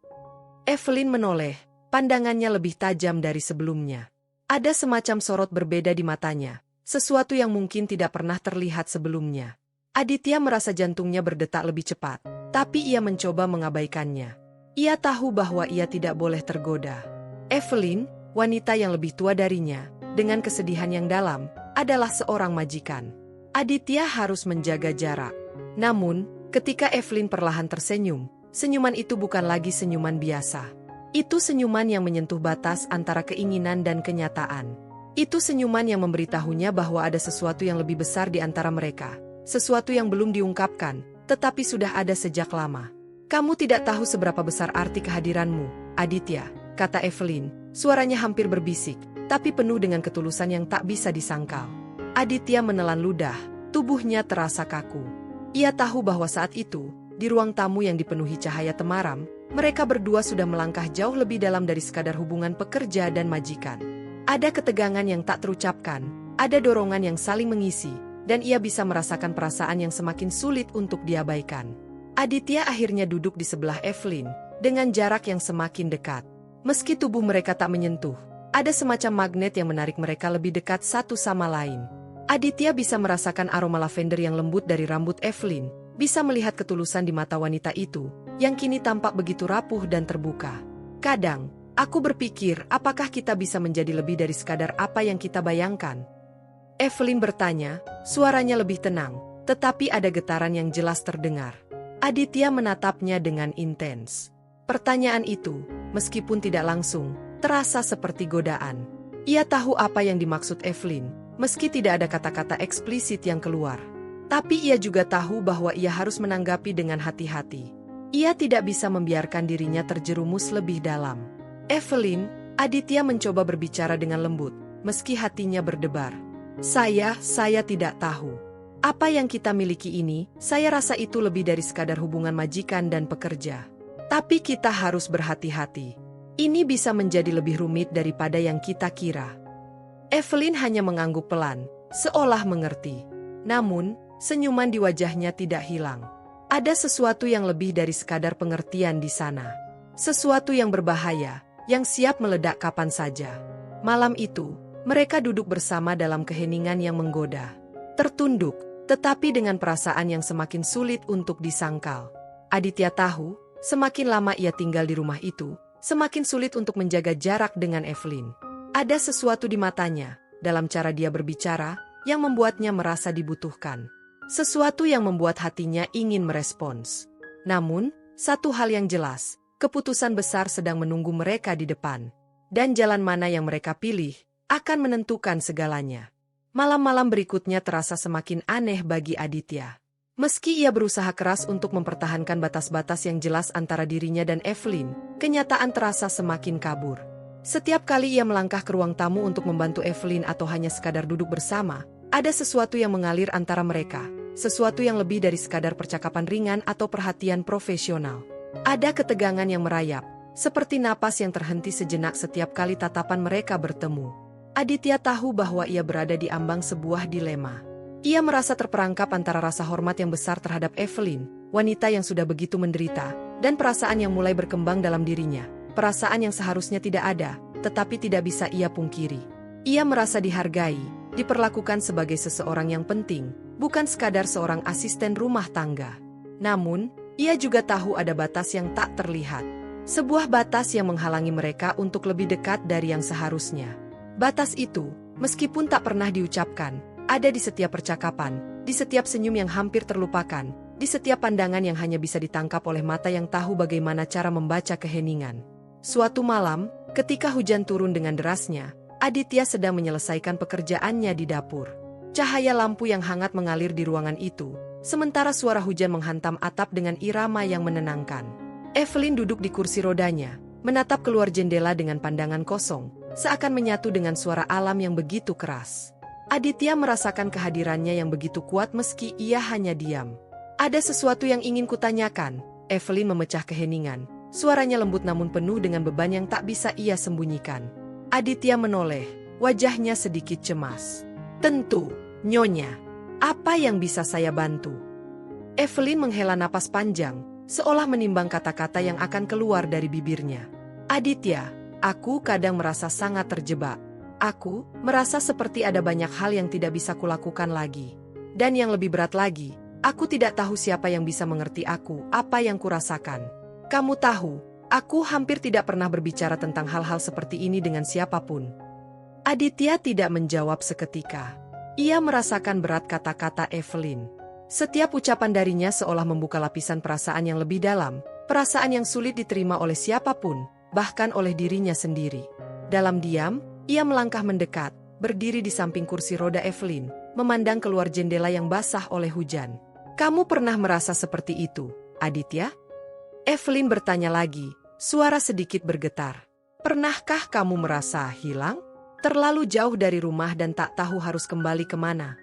Evelyn menoleh. Pandangannya lebih tajam dari sebelumnya. Ada semacam sorot berbeda di matanya, sesuatu yang mungkin tidak pernah terlihat sebelumnya. Aditya merasa jantungnya berdetak lebih cepat, tapi ia mencoba mengabaikannya. Ia tahu bahwa ia tidak boleh tergoda. Evelyn, wanita yang lebih tua darinya, dengan kesedihan yang dalam, adalah seorang majikan. Aditya harus menjaga jarak. Namun, ketika Evelyn perlahan tersenyum, senyuman itu bukan lagi senyuman biasa. Itu senyuman yang menyentuh batas antara keinginan dan kenyataan. Itu senyuman yang memberitahunya bahwa ada sesuatu yang lebih besar di antara mereka. Sesuatu yang belum diungkapkan, tetapi sudah ada sejak lama. Kamu tidak tahu seberapa besar arti kehadiranmu, Aditya, kata Evelyn. Suaranya hampir berbisik, tapi penuh dengan ketulusan yang tak bisa disangkal. Aditya menelan ludah, tubuhnya terasa kaku. Ia tahu bahwa saat itu, di ruang tamu yang dipenuhi cahaya temaram, mereka berdua sudah melangkah jauh lebih dalam dari sekadar hubungan pekerja dan majikan. Ada ketegangan yang tak terucapkan, ada dorongan yang saling mengisi, dan ia bisa merasakan perasaan yang semakin sulit untuk diabaikan. Aditya akhirnya duduk di sebelah Evelyn, dengan jarak yang semakin dekat. Meski tubuh mereka tak menyentuh, ada semacam magnet yang menarik mereka lebih dekat satu sama lain. Aditya bisa merasakan aroma lavender yang lembut dari rambut Evelyn, bisa melihat ketulusan di mata wanita itu, yang kini tampak begitu rapuh dan terbuka. Kadang, aku berpikir apakah kita bisa menjadi lebih dari sekadar apa yang kita bayangkan. Evelyn bertanya, suaranya lebih tenang, tetapi ada getaran yang jelas terdengar. Aditya menatapnya dengan intens. Pertanyaan itu, meskipun tidak langsung, terasa seperti godaan. Ia tahu apa yang dimaksud Evelyn, meski tidak ada kata-kata eksplisit yang keluar. Tapi ia juga tahu bahwa ia harus menanggapi dengan hati-hati. Ia tidak bisa membiarkan dirinya terjerumus lebih dalam. Evelyn, Aditya mencoba berbicara dengan lembut, meski hatinya berdebar. Saya tidak tahu. Apa yang kita miliki ini, saya rasa itu lebih dari sekadar hubungan majikan dan pekerja. Tapi kita harus berhati-hati. Ini bisa menjadi lebih rumit daripada yang kita kira. Evelyn hanya mengangguk pelan, seolah mengerti. Namun, senyuman di wajahnya tidak hilang. Ada sesuatu yang lebih dari sekadar pengertian di sana. Sesuatu yang berbahaya, yang siap meledak kapan saja. Malam itu, mereka duduk bersama dalam keheningan yang menggoda. Tertunduk, tetapi dengan perasaan yang semakin sulit untuk disangkal. Aditya tahu, semakin lama ia tinggal di rumah itu, semakin sulit untuk menjaga jarak dengan Evelyn. Ada sesuatu di matanya, dalam cara dia berbicara, yang membuatnya merasa dibutuhkan. Sesuatu yang membuat hatinya ingin merespons. Namun, satu hal yang jelas, keputusan besar sedang menunggu mereka di depan. Dan jalan mana yang mereka pilih, akan menentukan segalanya. Malam-malam berikutnya terasa semakin aneh bagi Aditya. Meski ia berusaha keras untuk mempertahankan batas-batas yang jelas antara dirinya dan Evelyn, kenyataan terasa semakin kabur. Setiap kali ia melangkah ke ruang tamu untuk membantu Evelyn atau hanya sekadar duduk bersama, ada sesuatu yang mengalir antara mereka, sesuatu yang lebih dari sekadar percakapan ringan atau perhatian profesional. Ada ketegangan yang merayap, seperti napas yang terhenti sejenak setiap kali tatapan mereka bertemu. Aditya tahu bahwa ia berada di ambang sebuah dilema. Ia merasa terperangkap antara rasa hormat yang besar terhadap Evelyn, wanita yang sudah begitu menderita, dan perasaan yang mulai berkembang dalam dirinya, perasaan yang seharusnya tidak ada, tetapi tidak bisa ia pungkiri. Ia merasa dihargai, diperlakukan sebagai seseorang yang penting, bukan sekadar seorang asisten rumah tangga. Namun, ia juga tahu ada batas yang tak terlihat. Sebuah batas yang menghalangi mereka untuk lebih dekat dari yang seharusnya. Batas itu, Meskipun tak pernah diucapkan, ada di setiap percakapan, di setiap senyum yang hampir terlupakan, di setiap pandangan yang hanya bisa ditangkap oleh mata yang tahu bagaimana cara membaca keheningan. Suatu malam, ketika hujan turun dengan derasnya, Aditya sedang menyelesaikan pekerjaannya di dapur. Cahaya lampu yang hangat mengalir di ruangan itu, sementara suara hujan menghantam atap dengan irama yang menenangkan. Evelyn duduk di kursi rodanya, menatap keluar jendela dengan pandangan kosong, seakan menyatu dengan suara alam yang begitu keras. Aditya merasakan kehadirannya yang begitu kuat meski ia hanya diam. "Ada sesuatu yang ingin kutanyakan," Evelyn memecah keheningan. Suaranya lembut namun penuh dengan beban yang tak bisa ia sembunyikan. Aditya menoleh, wajahnya sedikit cemas. "Tentu, Nyonya. Apa yang bisa saya bantu?" Evelyn menghela napas panjang, seolah menimbang kata-kata yang akan keluar dari bibirnya. "Aditya, aku kadang merasa sangat terjebak. Aku merasa seperti ada banyak hal yang tidak bisa kulakukan lagi. Dan yang lebih berat lagi, aku tidak tahu siapa yang bisa mengerti aku, apa yang kurasakan. Kamu tahu, aku hampir tidak pernah berbicara tentang hal-hal seperti ini dengan siapapun." Aditya tidak menjawab seketika. Ia merasakan berat kata-kata Evelyn. Setiap ucapan darinya seolah membuka lapisan perasaan yang lebih dalam, perasaan yang sulit diterima oleh siapapun, bahkan oleh dirinya sendiri. Dalam diam, ia melangkah mendekat, berdiri di samping kursi roda Evelyn, memandang keluar jendela yang basah oleh hujan. "Kamu pernah merasa seperti itu, Aditya?" Evelyn bertanya lagi, suara sedikit bergetar. "Pernahkah kamu merasa hilang? Terlalu jauh dari rumah dan tak tahu harus kembali kemana?"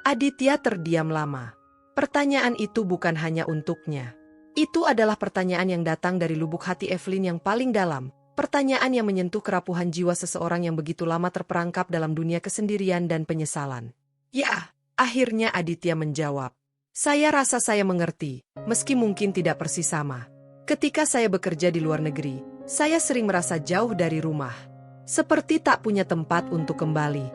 Aditya terdiam lama. Pertanyaan itu bukan hanya untuknya. Itu adalah pertanyaan yang datang dari lubuk hati Evelyn yang paling dalam. Pertanyaan yang menyentuh kerapuhan jiwa seseorang yang begitu lama terperangkap dalam dunia kesendirian dan penyesalan. "Ya," akhirnya Aditya menjawab. "Saya rasa saya mengerti, meski mungkin tidak persis sama. Ketika saya bekerja di luar negeri, saya sering merasa jauh dari rumah. Seperti tak punya tempat untuk kembali."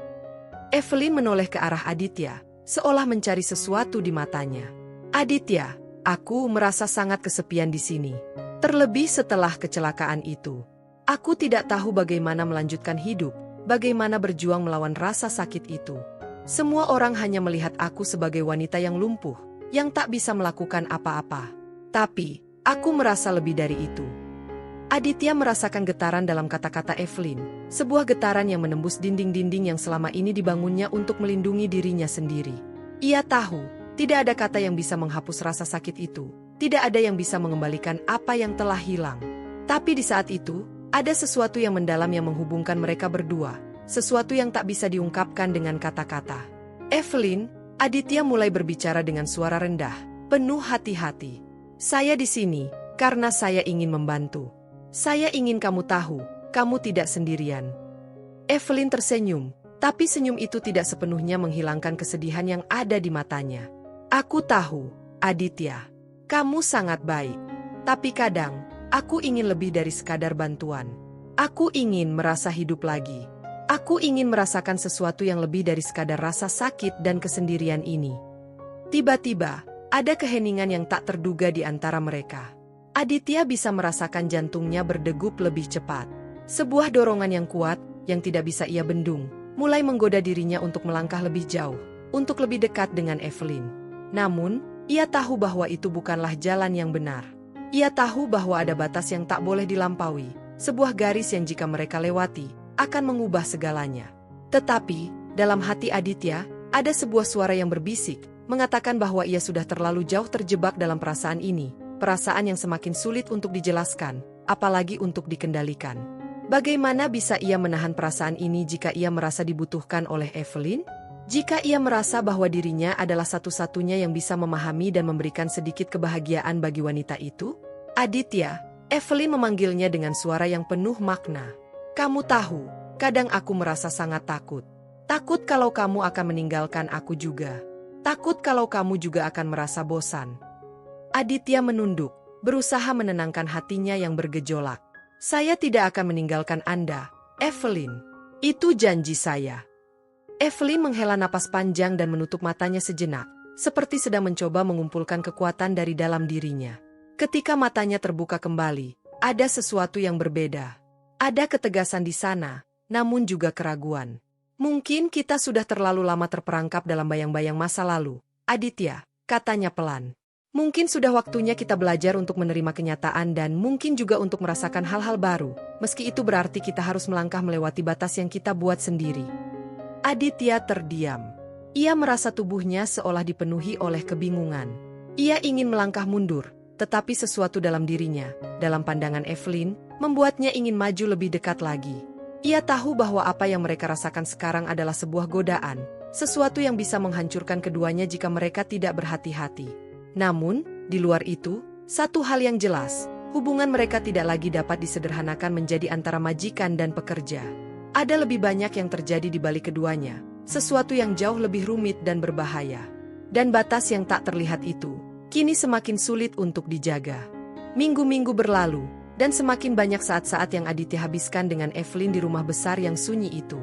Evelyn menoleh ke arah Aditya, seolah mencari sesuatu di matanya. "Aditya, aku merasa sangat kesepian di sini. Terlebih setelah kecelakaan itu. Aku tidak tahu bagaimana melanjutkan hidup, bagaimana berjuang melawan rasa sakit itu. Semua orang hanya melihat aku sebagai wanita yang lumpuh, yang tak bisa melakukan apa-apa. Tapi, aku merasa lebih dari itu." Aditya merasakan getaran dalam kata-kata Evelyn, sebuah getaran yang menembus dinding-dinding yang selama ini dibangunnya untuk melindungi dirinya sendiri. Ia tahu, tidak ada kata yang bisa menghapus rasa sakit itu, tidak ada yang bisa mengembalikan apa yang telah hilang. Tapi di saat itu, ada sesuatu yang mendalam yang menghubungkan mereka berdua, sesuatu yang tak bisa diungkapkan dengan kata-kata. "Evelyn," Aditya mulai berbicara dengan suara rendah, penuh hati-hati. "Saya di sini karena saya ingin membantu. Saya ingin kamu tahu, kamu tidak sendirian." Evelyn tersenyum, tapi senyum itu tidak sepenuhnya menghilangkan kesedihan yang ada di matanya. "Aku tahu, Aditya, kamu sangat baik. Tapi kadang, aku ingin lebih dari sekadar bantuan. Aku ingin merasa hidup lagi. Aku ingin merasakan sesuatu yang lebih dari sekadar rasa sakit dan kesendirian ini." Tiba-tiba, ada keheningan yang tak terduga di antara mereka. Aditya bisa merasakan jantungnya berdegup lebih cepat. Sebuah dorongan yang kuat, yang tidak bisa ia bendung, mulai menggoda dirinya untuk melangkah lebih jauh, untuk lebih dekat dengan Evelyn. Namun, ia tahu bahwa itu bukanlah jalan yang benar. Ia tahu bahwa ada batas yang tak boleh dilampaui, sebuah garis yang jika mereka lewati, akan mengubah segalanya. Tetapi, dalam hati Aditya, ada sebuah suara yang berbisik, mengatakan bahwa ia sudah terlalu jauh terjebak dalam perasaan ini. Perasaan yang semakin sulit untuk dijelaskan, apalagi untuk dikendalikan. Bagaimana bisa ia menahan perasaan ini jika ia merasa dibutuhkan oleh Evelyn? Jika ia merasa bahwa dirinya adalah satu-satunya yang bisa memahami dan memberikan sedikit kebahagiaan bagi wanita itu? "Aditya," Evelyn memanggilnya dengan suara yang penuh makna. "Kamu tahu, kadang aku merasa sangat takut. Takut kalau kamu akan meninggalkan aku juga. Takut kalau kamu juga akan merasa bosan." Aditya menunduk, berusaha menenangkan hatinya yang bergejolak. "Saya tidak akan meninggalkan Anda, Evelyn. Itu janji saya." Evelyn menghela napas panjang dan menutup matanya sejenak, seperti sedang mencoba mengumpulkan kekuatan dari dalam dirinya. Ketika matanya terbuka kembali, ada sesuatu yang berbeda. Ada ketegasan di sana, namun juga keraguan. Mungkin kita sudah terlalu lama terperangkap dalam bayang-bayang masa lalu, Aditya, katanya pelan. Mungkin sudah waktunya kita belajar untuk menerima kenyataan dan mungkin juga untuk merasakan hal-hal baru, meski itu berarti kita harus melangkah melewati batas yang kita buat sendiri. Aditya terdiam. Ia merasa tubuhnya seolah dipenuhi oleh kebingungan. Ia ingin melangkah mundur, tetapi sesuatu dalam dirinya, dalam pandangan Evelyn, membuatnya ingin maju lebih dekat lagi. Ia tahu bahwa apa yang mereka rasakan sekarang adalah sebuah godaan, sesuatu yang bisa menghancurkan keduanya jika mereka tidak berhati-hati. Namun, di luar itu, satu hal yang jelas, hubungan mereka tidak lagi dapat disederhanakan menjadi antara majikan dan pekerja. Ada lebih banyak yang terjadi di balik keduanya, sesuatu yang jauh lebih rumit dan berbahaya. Dan batas yang tak terlihat itu, kini semakin sulit untuk dijaga. Minggu-minggu berlalu, dan semakin banyak saat-saat yang Aditya habiskan dengan Evelyn di rumah besar yang sunyi itu.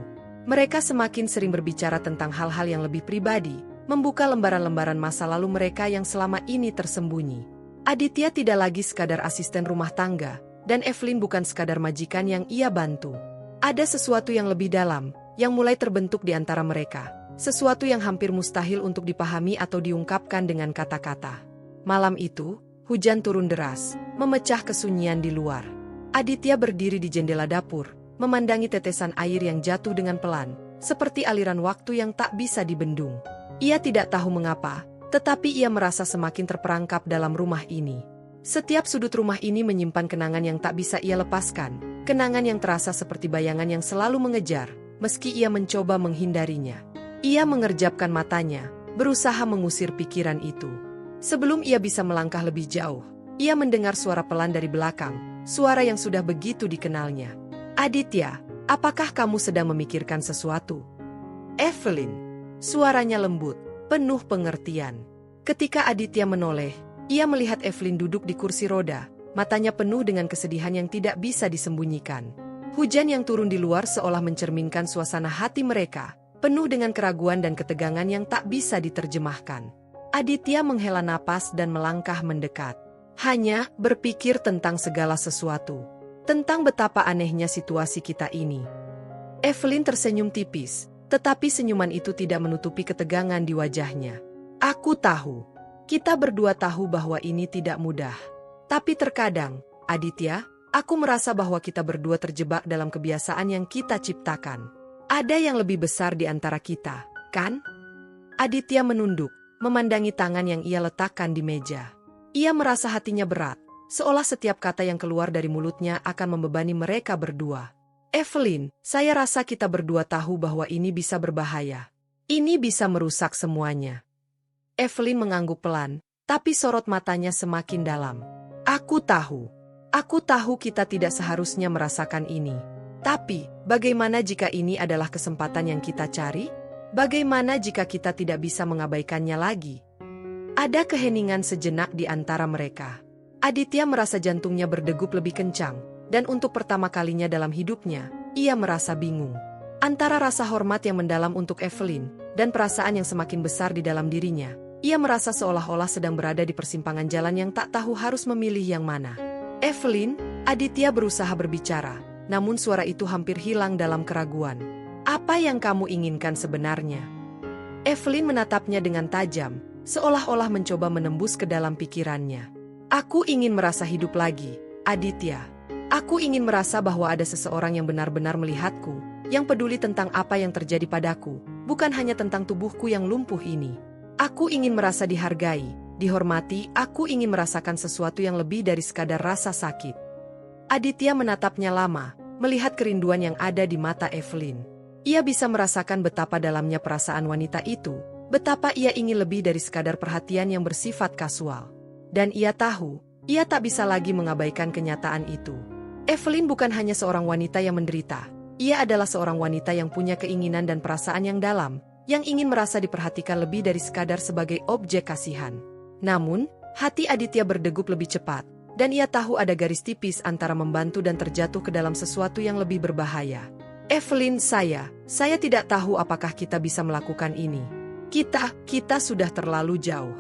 Mereka semakin sering berbicara tentang hal-hal yang lebih pribadi, membuka lembaran-lembaran masa lalu mereka yang selama ini tersembunyi. Aditya tidak lagi sekadar asisten rumah tangga, dan Evelyn bukan sekadar majikan yang ia bantu. Ada sesuatu yang lebih dalam, yang mulai terbentuk di antara mereka. Sesuatu yang hampir mustahil untuk dipahami atau diungkapkan dengan kata-kata. Malam itu, hujan turun deras, memecah kesunyian di luar. Aditya berdiri di jendela dapur, memandangi tetesan air yang jatuh dengan pelan, seperti aliran waktu yang tak bisa dibendung. Ia tidak tahu mengapa, tetapi ia merasa semakin terperangkap dalam rumah ini. Setiap sudut rumah ini menyimpan kenangan yang tak bisa ia lepaskan, kenangan yang terasa seperti bayangan yang selalu mengejar, meski ia mencoba menghindarinya. Ia mengerjapkan matanya, berusaha mengusir pikiran itu. Sebelum ia bisa melangkah lebih jauh, ia mendengar suara pelan dari belakang, suara yang sudah begitu dikenalnya. Aditya, apakah kamu sedang memikirkan sesuatu? Evelyn. Suaranya lembut, penuh pengertian. Ketika Aditya menoleh, ia melihat Evelyn duduk di kursi roda, matanya penuh dengan kesedihan yang tidak bisa disembunyikan. Hujan yang turun di luar seolah mencerminkan suasana hati mereka, penuh dengan keraguan dan ketegangan yang tak bisa diterjemahkan. Aditya menghela napas dan melangkah mendekat. Hanya berpikir tentang segala sesuatu. Tentang betapa anehnya situasi kita ini. Evelyn tersenyum tipis, tetapi senyuman itu tidak menutupi ketegangan di wajahnya. Aku tahu. Kita berdua tahu bahwa ini tidak mudah. Tapi terkadang, Aditya, aku merasa bahwa kita berdua terjebak dalam kebiasaan yang kita ciptakan. Ada yang lebih besar di antara kita, kan? Aditya menunduk, memandangi tangan yang ia letakkan di meja. Ia merasa hatinya berat, seolah setiap kata yang keluar dari mulutnya akan membebani mereka berdua. Evelyn, saya rasa kita berdua tahu bahwa ini bisa berbahaya. Ini bisa merusak semuanya. Evelyn mengangguk pelan, tapi sorot matanya semakin dalam. Aku tahu kita tidak seharusnya merasakan ini. Tapi, bagaimana jika ini adalah kesempatan yang kita cari? Bagaimana jika kita tidak bisa mengabaikannya lagi? Ada keheningan sejenak di antara mereka. Aditya merasa jantungnya berdegup lebih kencang, dan untuk pertama kalinya dalam hidupnya, ia merasa bingung. Antara rasa hormat yang mendalam untuk Evelyn, dan perasaan yang semakin besar di dalam dirinya, ia merasa seolah-olah sedang berada di persimpangan jalan yang tak tahu harus memilih yang mana. Evelyn, Aditya berusaha berbicara. Namun suara itu hampir hilang dalam keraguan. Apa yang kamu inginkan sebenarnya? Evelyn menatapnya dengan tajam, seolah-olah mencoba menembus ke dalam pikirannya. Aku ingin merasa hidup lagi, Aditya. Aku ingin merasa bahwa ada seseorang yang benar-benar melihatku, yang peduli tentang apa yang terjadi padaku, bukan hanya tentang tubuhku yang lumpuh ini. Aku ingin merasa dihargai, dihormati, aku ingin merasakan sesuatu yang lebih dari sekadar rasa sakit. Aditya menatapnya lama, melihat kerinduan yang ada di mata Evelyn. Ia bisa merasakan betapa dalamnya perasaan wanita itu, betapa ia ingin lebih dari sekadar perhatian yang bersifat kasual. Dan ia tahu, ia tak bisa lagi mengabaikan kenyataan itu. Evelyn bukan hanya seorang wanita yang menderita, ia adalah seorang wanita yang punya keinginan dan perasaan yang dalam, yang ingin merasa diperhatikan lebih dari sekadar sebagai objek kasihan. Namun, hati Aditya berdegup lebih cepat, dan ia tahu ada garis tipis antara membantu dan terjatuh ke dalam sesuatu yang lebih berbahaya. Evelyn, saya tidak tahu apakah kita bisa melakukan ini. Kita sudah terlalu jauh.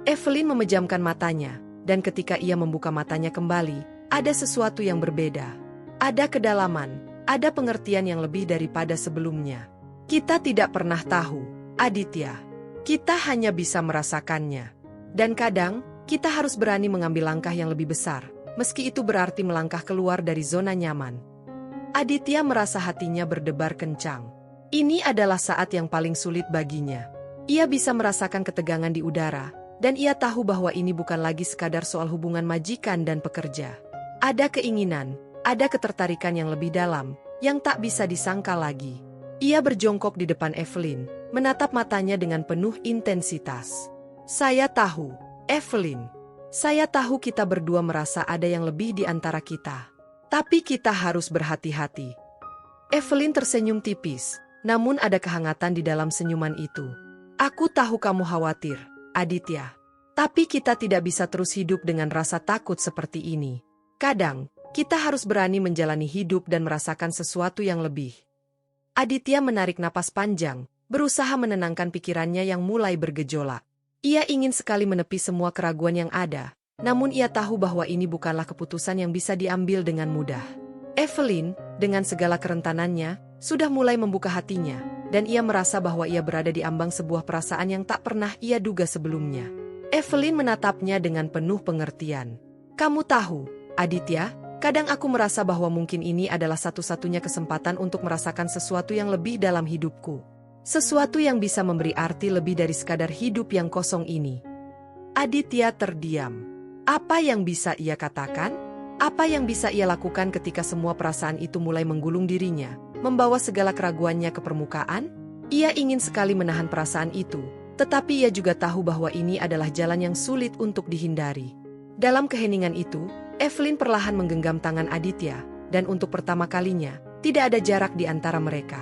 Evelyn memejamkan matanya, dan ketika ia membuka matanya kembali, ada sesuatu yang berbeda. Ada kedalaman, ada pengertian yang lebih daripada sebelumnya. Kita tidak pernah tahu, Aditya. Kita hanya bisa merasakannya. Dan kadang, kita harus berani mengambil langkah yang lebih besar, meski itu berarti melangkah keluar dari zona nyaman. Aditya merasa hatinya berdebar kencang. Ini adalah saat yang paling sulit baginya. Ia bisa merasakan ketegangan di udara, dan ia tahu bahwa ini bukan lagi sekadar soal hubungan majikan dan pekerja. Ada keinginan, ada ketertarikan yang lebih dalam, yang tak bisa disangka lagi. Ia berjongkok di depan Evelyn, menatap matanya dengan penuh intensitas. Saya tahu, Evelyn. Saya tahu kita berdua merasa ada yang lebih di antara kita. Tapi kita harus berhati-hati. Evelyn tersenyum tipis, namun ada kehangatan di dalam senyuman itu. Aku tahu kamu khawatir, Aditya. Tapi kita tidak bisa terus hidup dengan rasa takut seperti ini. Kadang, kita harus berani menjalani hidup dan merasakan sesuatu yang lebih. Aditya menarik napas panjang, berusaha menenangkan pikirannya yang mulai bergejolak. Ia ingin sekali menepi semua keraguan yang ada, namun ia tahu bahwa ini bukanlah keputusan yang bisa diambil dengan mudah. Evelyn, dengan segala kerentanannya, sudah mulai membuka hatinya, dan ia merasa bahwa ia berada di ambang sebuah perasaan yang tak pernah ia duga sebelumnya. Evelyn menatapnya dengan penuh pengertian. Kamu tahu, Aditya, kadang aku merasa bahwa mungkin ini adalah satu-satunya kesempatan untuk merasakan sesuatu yang lebih dalam hidupku. Sesuatu yang bisa memberi arti lebih dari sekadar hidup yang kosong ini. Aditya terdiam. Apa yang bisa ia katakan? Apa yang bisa ia lakukan ketika semua perasaan itu mulai menggulung dirinya, membawa segala keraguannya ke permukaan? Ia ingin sekali menahan perasaan itu, tetapi ia juga tahu bahwa ini adalah jalan yang sulit untuk dihindari. Dalam keheningan itu, Evelyn perlahan menggenggam tangan Aditya, dan untuk pertama kalinya, tidak ada jarak di antara mereka.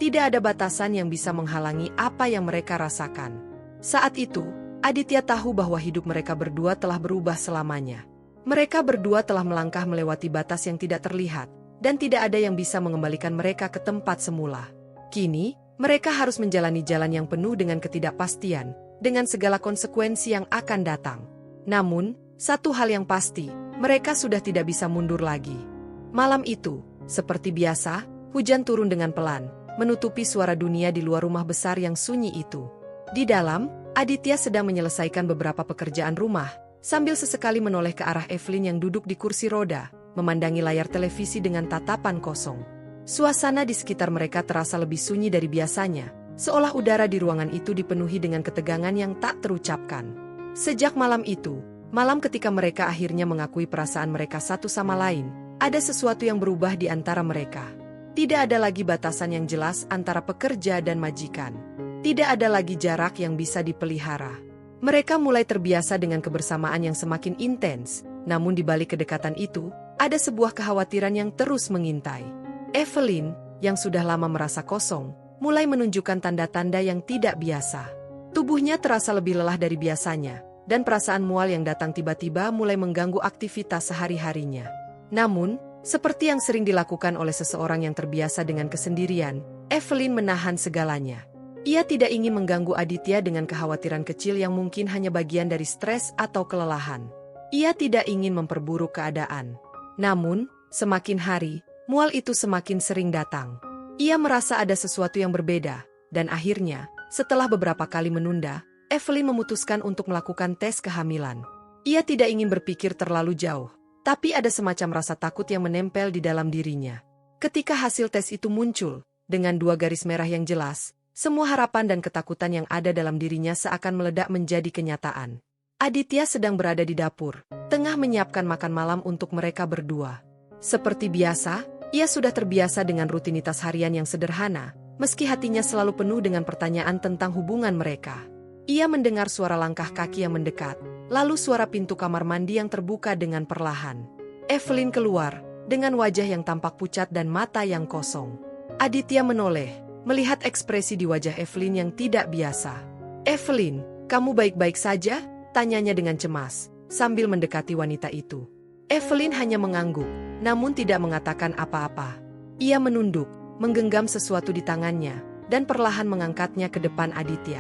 Tidak ada batasan yang bisa menghalangi apa yang mereka rasakan. Saat itu, Aditya tahu bahwa hidup mereka berdua telah berubah selamanya. Mereka berdua telah melangkah melewati batas yang tidak terlihat, dan tidak ada yang bisa mengembalikan mereka ke tempat semula. Kini, mereka harus menjalani jalan yang penuh dengan ketidakpastian, dengan segala konsekuensi yang akan datang. Namun, satu hal yang pasti, mereka sudah tidak bisa mundur lagi. Malam itu, seperti biasa, hujan turun dengan pelan, menutupi suara dunia di luar rumah besar yang sunyi itu. Di dalam, Aditya sedang menyelesaikan beberapa pekerjaan rumah, sambil sesekali menoleh ke arah Evelyn yang duduk di kursi roda, memandangi layar televisi dengan tatapan kosong. Suasana di sekitar mereka terasa lebih sunyi dari biasanya, seolah udara di ruangan itu dipenuhi dengan ketegangan yang tak terucapkan. Sejak malam itu, malam ketika mereka akhirnya mengakui perasaan mereka satu sama lain, ada sesuatu yang berubah di antara mereka. Tidak ada lagi batasan yang jelas antara pekerja dan majikan. Tidak ada lagi jarak yang bisa dipelihara. Mereka mulai terbiasa dengan kebersamaan yang semakin intens, namun di balik kedekatan itu, ada sebuah kekhawatiran yang terus mengintai. Evelyn, yang sudah lama merasa kosong, mulai menunjukkan tanda-tanda yang tidak biasa. Tubuhnya terasa lebih lelah dari biasanya, dan perasaan mual yang datang tiba-tiba mulai mengganggu aktivitas sehari-harinya. Namun, seperti yang sering dilakukan oleh seseorang yang terbiasa dengan kesendirian, Evelyn menahan segalanya. Ia tidak ingin mengganggu Aditya dengan kekhawatiran kecil yang mungkin hanya bagian dari stres atau kelelahan. Ia tidak ingin memperburuk keadaan. Namun, semakin hari, mual itu semakin sering datang. Ia merasa ada sesuatu yang berbeda, dan akhirnya, setelah beberapa kali menunda, Evelyn memutuskan untuk melakukan tes kehamilan. Ia tidak ingin berpikir terlalu jauh. Tapi ada semacam rasa takut yang menempel di dalam dirinya. Ketika hasil tes itu muncul, dengan 2 garis merah yang jelas, semua harapan dan ketakutan yang ada dalam dirinya seakan meledak menjadi kenyataan. Aditya sedang berada di dapur, tengah menyiapkan makan malam untuk mereka berdua. Seperti biasa, ia sudah terbiasa dengan rutinitas harian yang sederhana, meski hatinya selalu penuh dengan pertanyaan tentang hubungan mereka. Ia mendengar suara langkah kaki yang mendekat, lalu suara pintu kamar mandi yang terbuka dengan perlahan. Evelyn keluar, dengan wajah yang tampak pucat dan mata yang kosong. Aditya menoleh, melihat ekspresi di wajah Evelyn yang tidak biasa. "Evelyn, kamu baik-baik saja?" tanyanya dengan cemas, sambil mendekati wanita itu. Evelyn hanya mengangguk, namun tidak mengatakan apa-apa. Ia menunduk, menggenggam sesuatu di tangannya, dan perlahan mengangkatnya ke depan Aditya.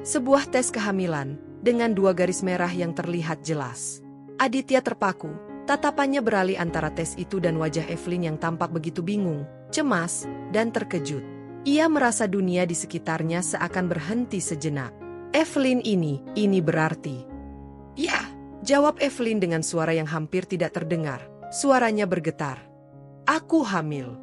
Sebuah tes kehamilan, dengan 2 garis merah yang terlihat jelas. Aditya terpaku, tatapannya beralih antara tes itu dan wajah Evelyn yang tampak begitu bingung, cemas, dan terkejut. Ia merasa dunia di sekitarnya seakan berhenti sejenak. Evelyn ini berarti. Ya, jawab Evelyn dengan suara yang hampir tidak terdengar. Suaranya bergetar. Aku hamil.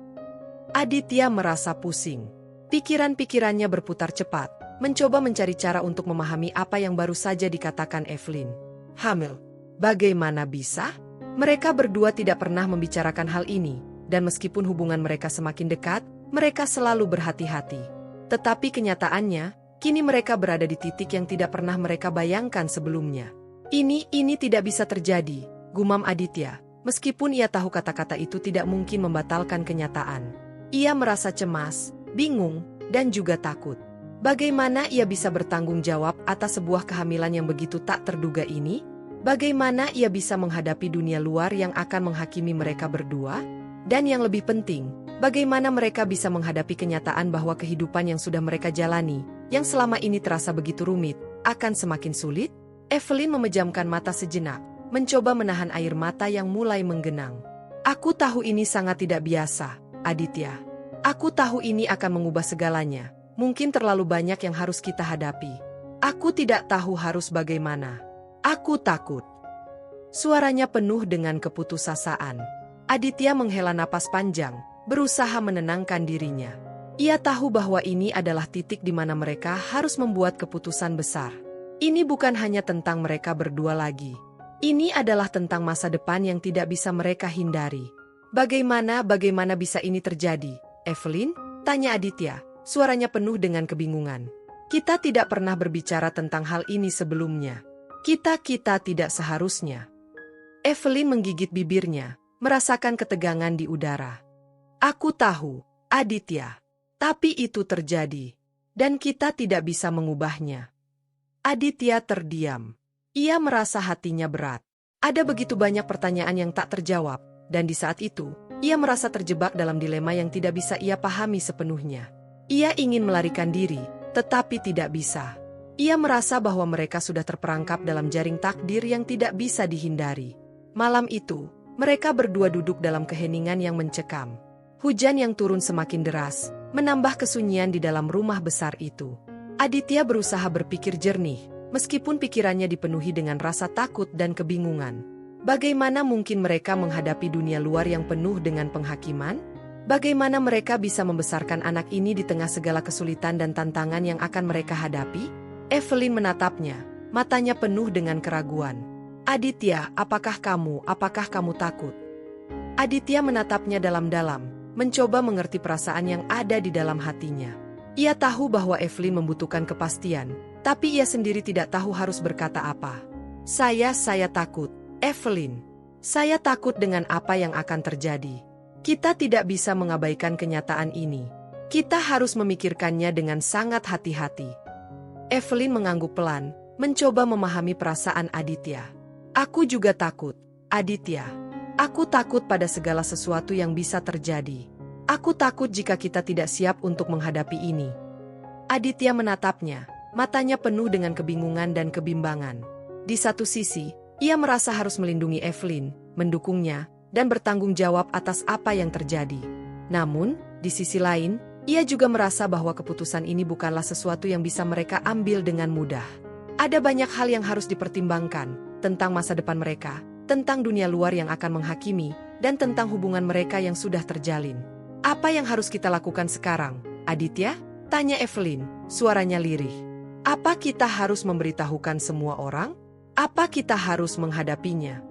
Aditya merasa pusing. Pikiran-pikirannya berputar cepat, mencoba mencari cara untuk memahami apa yang baru saja dikatakan Evelyn. Hamil? Bagaimana bisa? Mereka berdua tidak pernah membicarakan hal ini, dan meskipun hubungan mereka semakin dekat, mereka selalu berhati-hati. Tetapi kenyataannya, kini mereka berada di titik yang tidak pernah mereka bayangkan sebelumnya. Ini tidak bisa terjadi, gumam Aditya. Meskipun ia tahu kata-kata itu tidak mungkin membatalkan kenyataan. Ia merasa cemas, bingung, dan juga takut. Bagaimana ia bisa bertanggung jawab atas sebuah kehamilan yang begitu tak terduga ini? Bagaimana ia bisa menghadapi dunia luar yang akan menghakimi mereka berdua? Dan yang lebih penting, bagaimana mereka bisa menghadapi kenyataan bahwa kehidupan yang sudah mereka jalani, yang selama ini terasa begitu rumit, akan semakin sulit? Evelyn memejamkan mata sejenak, mencoba menahan air mata yang mulai menggenang. Aku tahu ini sangat tidak biasa, Aditya. Aku tahu ini akan mengubah segalanya. Mungkin terlalu banyak yang harus kita hadapi. Aku tidak tahu harus bagaimana. Aku takut. Suaranya penuh dengan keputusasaan. Aditya menghela napas panjang, berusaha menenangkan dirinya. Ia tahu bahwa ini adalah titik di mana mereka harus membuat keputusan besar. Ini bukan hanya tentang mereka berdua lagi. Ini adalah tentang masa depan yang tidak bisa mereka hindari. Bagaimana bisa ini terjadi, Evelyn? Tanya Aditya, suaranya penuh dengan kebingungan. Kita tidak pernah berbicara tentang hal ini sebelumnya. Kita tidak seharusnya. Evelyn menggigit bibirnya, merasakan ketegangan di udara. Aku tahu, Aditya. Tapi itu terjadi. Dan kita tidak bisa mengubahnya. Aditya terdiam. Ia merasa hatinya berat. Ada begitu banyak pertanyaan yang tak terjawab. Dan di saat itu, ia merasa terjebak dalam dilema yang tidak bisa ia pahami sepenuhnya. Ia ingin melarikan diri, tetapi tidak bisa. Ia merasa bahwa mereka sudah terperangkap dalam jaring takdir yang tidak bisa dihindari. Malam itu, mereka berdua duduk dalam keheningan yang mencekam. Hujan yang turun semakin deras, menambah kesunyian di dalam rumah besar itu. Aditya berusaha berpikir jernih, meskipun pikirannya dipenuhi dengan rasa takut dan kebingungan. Bagaimana mungkin mereka menghadapi dunia luar yang penuh dengan penghakiman? Bagaimana mereka bisa membesarkan anak ini di tengah segala kesulitan dan tantangan yang akan mereka hadapi? Evelyn menatapnya, matanya penuh dengan keraguan. Aditya, apakah kamu takut? Aditya menatapnya dalam-dalam, mencoba mengerti perasaan yang ada di dalam hatinya. Ia tahu bahwa Evelyn membutuhkan kepastian, tapi ia sendiri tidak tahu harus berkata apa. Saya takut, Evelyn. Saya takut dengan apa yang akan terjadi. Kita tidak bisa mengabaikan kenyataan ini. Kita harus memikirkannya dengan sangat hati-hati. Evelyn mengangguk pelan, mencoba memahami perasaan Aditya. Aku juga takut, Aditya. Aku takut pada segala sesuatu yang bisa terjadi. Aku takut jika kita tidak siap untuk menghadapi ini. Aditya menatapnya, matanya penuh dengan kebingungan dan kebimbangan. Di satu sisi, ia merasa harus melindungi Evelyn, mendukungnya, dan bertanggung jawab atas apa yang terjadi. Namun, di sisi lain, ia juga merasa bahwa keputusan ini bukanlah sesuatu yang bisa mereka ambil dengan mudah. Ada banyak hal yang harus dipertimbangkan, tentang masa depan mereka, tentang dunia luar yang akan menghakimi, dan tentang hubungan mereka yang sudah terjalin. Apa yang harus kita lakukan sekarang, Aditya? Tanya Evelyn, suaranya lirih. Apa kita harus memberitahukan semua orang? Apa kita harus menghadapinya?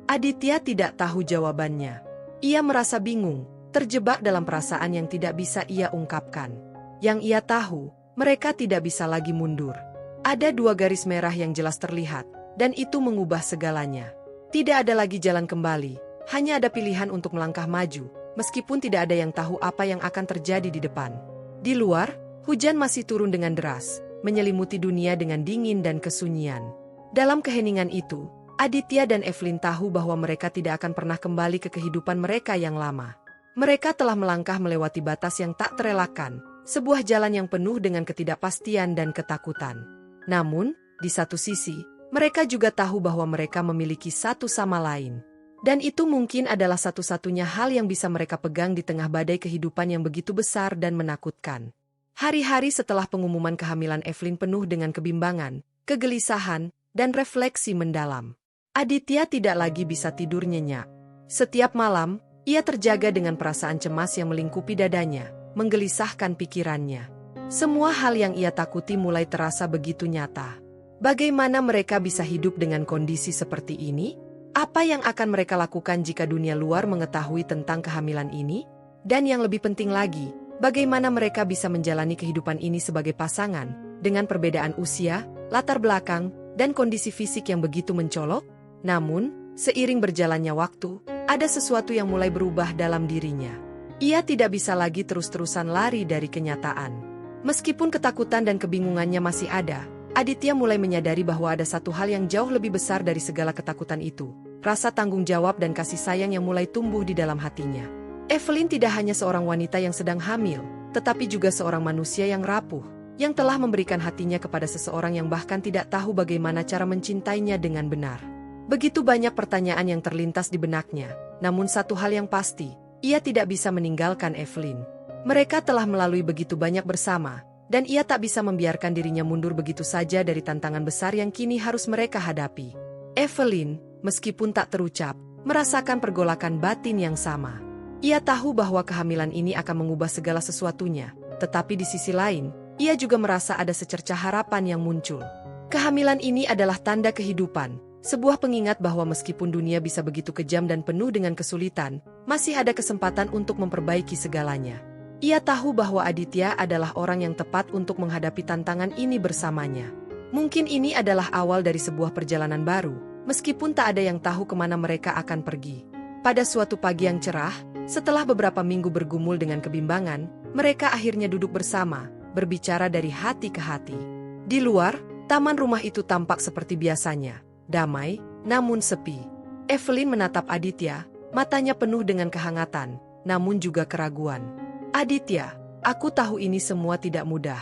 Aditya tidak tahu jawabannya. Ia merasa bingung, terjebak dalam perasaan yang tidak bisa ia ungkapkan. Yang ia tahu, mereka tidak bisa lagi mundur. Ada dua garis merah yang jelas terlihat, dan itu mengubah segalanya. Tidak ada lagi jalan kembali, hanya ada pilihan untuk melangkah maju, meskipun tidak ada yang tahu apa yang akan terjadi di depan. Di luar, hujan masih turun dengan deras, menyelimuti dunia dengan dingin dan kesunyian. Dalam keheningan itu, Aditya dan Evelyn tahu bahwa mereka tidak akan pernah kembali ke kehidupan mereka yang lama. Mereka telah melangkah melewati batas yang tak terelakkan, sebuah jalan yang penuh dengan ketidakpastian dan ketakutan. Namun, di satu sisi, mereka juga tahu bahwa mereka memiliki satu sama lain. Dan itu mungkin adalah satu-satunya hal yang bisa mereka pegang di tengah badai kehidupan yang begitu besar dan menakutkan. Hari-hari setelah pengumuman kehamilan Evelyn penuh dengan kebimbangan, kegelisahan, dan refleksi mendalam. Aditya tidak lagi bisa tidur nyenyak. Setiap malam, ia terjaga dengan perasaan cemas yang melingkupi dadanya, menggelisahkan pikirannya. Semua hal yang ia takuti mulai terasa begitu nyata. Bagaimana mereka bisa hidup dengan kondisi seperti ini? Apa yang akan mereka lakukan jika dunia luar mengetahui tentang kehamilan ini? Dan yang lebih penting lagi, bagaimana mereka bisa menjalani kehidupan ini sebagai pasangan, dengan perbedaan usia, latar belakang, dan kondisi fisik yang begitu mencolok? Namun, seiring berjalannya waktu, ada sesuatu yang mulai berubah dalam dirinya. Ia tidak bisa lagi terus-terusan lari dari kenyataan. Meskipun ketakutan dan kebingungannya masih ada, Aditya mulai menyadari bahwa ada satu hal yang jauh lebih besar dari segala ketakutan itu. Rasa tanggung jawab dan kasih sayang yang mulai tumbuh di dalam hatinya. Evelyn tidak hanya seorang wanita yang sedang hamil, tetapi juga seorang manusia yang rapuh, yang telah memberikan hatinya kepada seseorang yang bahkan tidak tahu bagaimana cara mencintainya dengan benar. Begitu banyak pertanyaan yang terlintas di benaknya, namun satu hal yang pasti, ia tidak bisa meninggalkan Evelyn. Mereka telah melalui begitu banyak bersama, dan ia tak bisa membiarkan dirinya mundur begitu saja dari tantangan besar yang kini harus mereka hadapi. Evelyn, meskipun tak terucap, merasakan pergolakan batin yang sama. Ia tahu bahwa kehamilan ini akan mengubah segala sesuatunya, tetapi di sisi lain, ia juga merasa ada secercah harapan yang muncul. Kehamilan ini adalah tanda kehidupan, sebuah pengingat bahwa meskipun dunia bisa begitu kejam dan penuh dengan kesulitan, masih ada kesempatan untuk memperbaiki segalanya. Ia tahu bahwa Aditya adalah orang yang tepat untuk menghadapi tantangan ini bersamanya. Mungkin ini adalah awal dari sebuah perjalanan baru, meskipun tak ada yang tahu kemana mereka akan pergi. Pada suatu pagi yang cerah, setelah beberapa minggu bergumul dengan kebimbangan, mereka akhirnya duduk bersama, berbicara dari hati ke hati. Di luar, taman rumah itu tampak seperti biasanya, damai, namun sepi. Evelyn menatap Aditya, matanya penuh dengan kehangatan, namun juga keraguan. Aditya, aku tahu ini semua tidak mudah.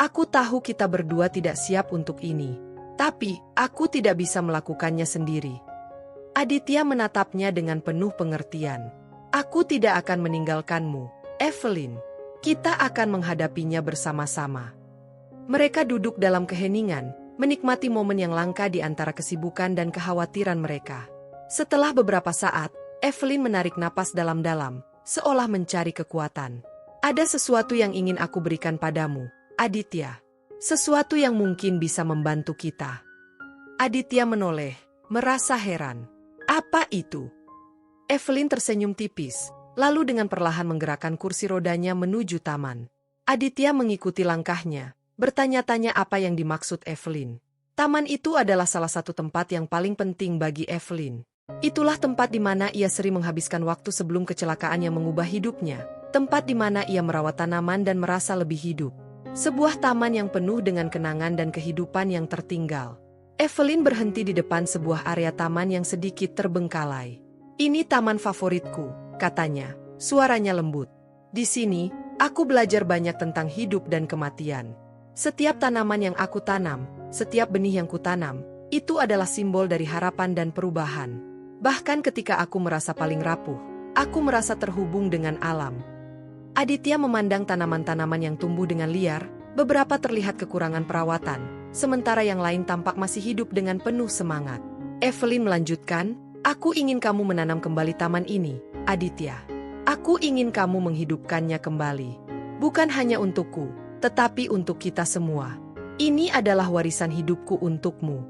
Aku tahu kita berdua tidak siap untuk ini. Tapi, aku tidak bisa melakukannya sendiri. Aditya menatapnya dengan penuh pengertian. Aku tidak akan meninggalkanmu, Evelyn. Kita akan menghadapinya bersama-sama. Mereka duduk dalam keheningan, menikmati momen yang langka di antara kesibukan dan kekhawatiran mereka. Setelah beberapa saat, Evelyn menarik napas dalam-dalam, seolah mencari kekuatan. Ada sesuatu yang ingin aku berikan padamu, Aditya. Sesuatu yang mungkin bisa membantu kita. Aditya menoleh, merasa heran. Apa itu? Evelyn tersenyum tipis, lalu dengan perlahan menggerakkan kursi rodanya menuju taman. Aditya mengikuti langkahnya, bertanya-tanya apa yang dimaksud Evelyn. Taman itu adalah salah satu tempat yang paling penting bagi Evelyn. Itulah tempat di mana ia sering menghabiskan waktu sebelum kecelakaan yang mengubah hidupnya. Tempat di mana ia merawat tanaman dan merasa lebih hidup. Sebuah taman yang penuh dengan kenangan dan kehidupan yang tertinggal. Evelyn berhenti di depan sebuah area taman yang sedikit terbengkalai. Ini taman favoritku, katanya, suaranya lembut. Di sini, aku belajar banyak tentang hidup dan kematian. Setiap tanaman yang aku tanam, setiap benih yang kutanam, itu adalah simbol dari harapan dan perubahan. Bahkan ketika aku merasa paling rapuh, aku merasa terhubung dengan alam. Aditya memandang tanaman-tanaman yang tumbuh dengan liar, beberapa terlihat kekurangan perawatan, sementara yang lain tampak masih hidup dengan penuh semangat. Evelyn melanjutkan, aku ingin kamu menanam kembali taman ini, Aditya. Aku ingin kamu menghidupkannya kembali. Bukan hanya untukku, tetapi untuk kita semua. Ini adalah warisan hidupku untukmu.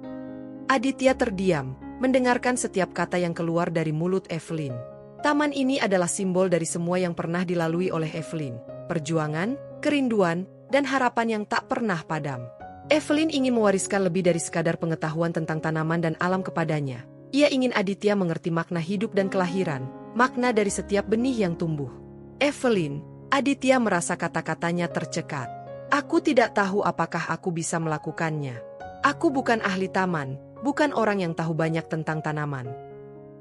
Aditya terdiam, mendengarkan setiap kata yang keluar dari mulut Evelyn. Taman ini adalah simbol dari semua yang pernah dilalui oleh Evelyn. Perjuangan, kerinduan, dan harapan yang tak pernah padam. Evelyn ingin mewariskan lebih dari sekadar pengetahuan tentang tanaman dan alam kepadanya. Ia ingin Aditya mengerti makna hidup dan kelahiran, makna dari setiap benih yang tumbuh. Evelyn, Aditya merasa kata-katanya tercekat. Aku tidak tahu apakah aku bisa melakukannya. Aku bukan ahli taman, bukan orang yang tahu banyak tentang tanaman.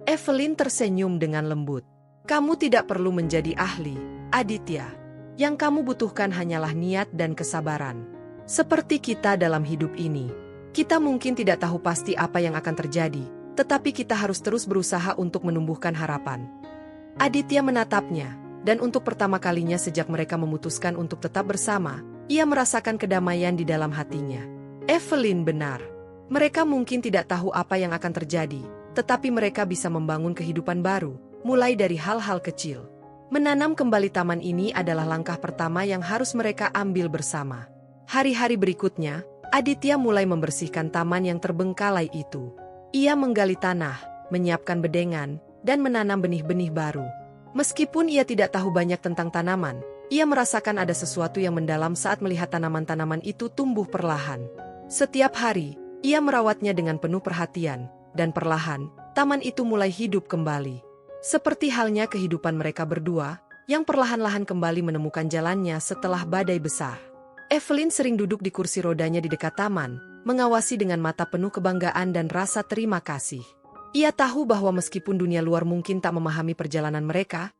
Evelyn tersenyum dengan lembut. Kamu tidak perlu menjadi ahli, Aditya. Yang kamu butuhkan hanyalah niat dan kesabaran. Seperti kita dalam hidup ini. Kita mungkin tidak tahu pasti apa yang akan terjadi, tetapi kita harus terus berusaha untuk menumbuhkan harapan. Aditya menatapnya, dan untuk pertama kalinya sejak mereka memutuskan untuk tetap bersama, ia merasakan kedamaian di dalam hatinya. Evelyn benar. Mereka mungkin tidak tahu apa yang akan terjadi, tetapi mereka bisa membangun kehidupan baru, mulai dari hal-hal kecil. Menanam kembali taman ini adalah langkah pertama yang harus mereka ambil bersama. Hari-hari berikutnya, Aditya mulai membersihkan taman yang terbengkalai itu. Ia menggali tanah, menyiapkan bedengan, dan menanam benih-benih baru. Meskipun ia tidak tahu banyak tentang tanaman, ia merasakan ada sesuatu yang mendalam saat melihat tanaman-tanaman itu tumbuh perlahan. Setiap hari, ia merawatnya dengan penuh perhatian, dan perlahan, taman itu mulai hidup kembali. Seperti halnya kehidupan mereka berdua, yang perlahan-lahan kembali menemukan jalannya setelah badai besar. Evelyn sering duduk di kursi rodanya di dekat taman, mengawasi dengan mata penuh kebanggaan dan rasa terima kasih. Ia tahu bahwa meskipun dunia luar mungkin tak memahami perjalanan mereka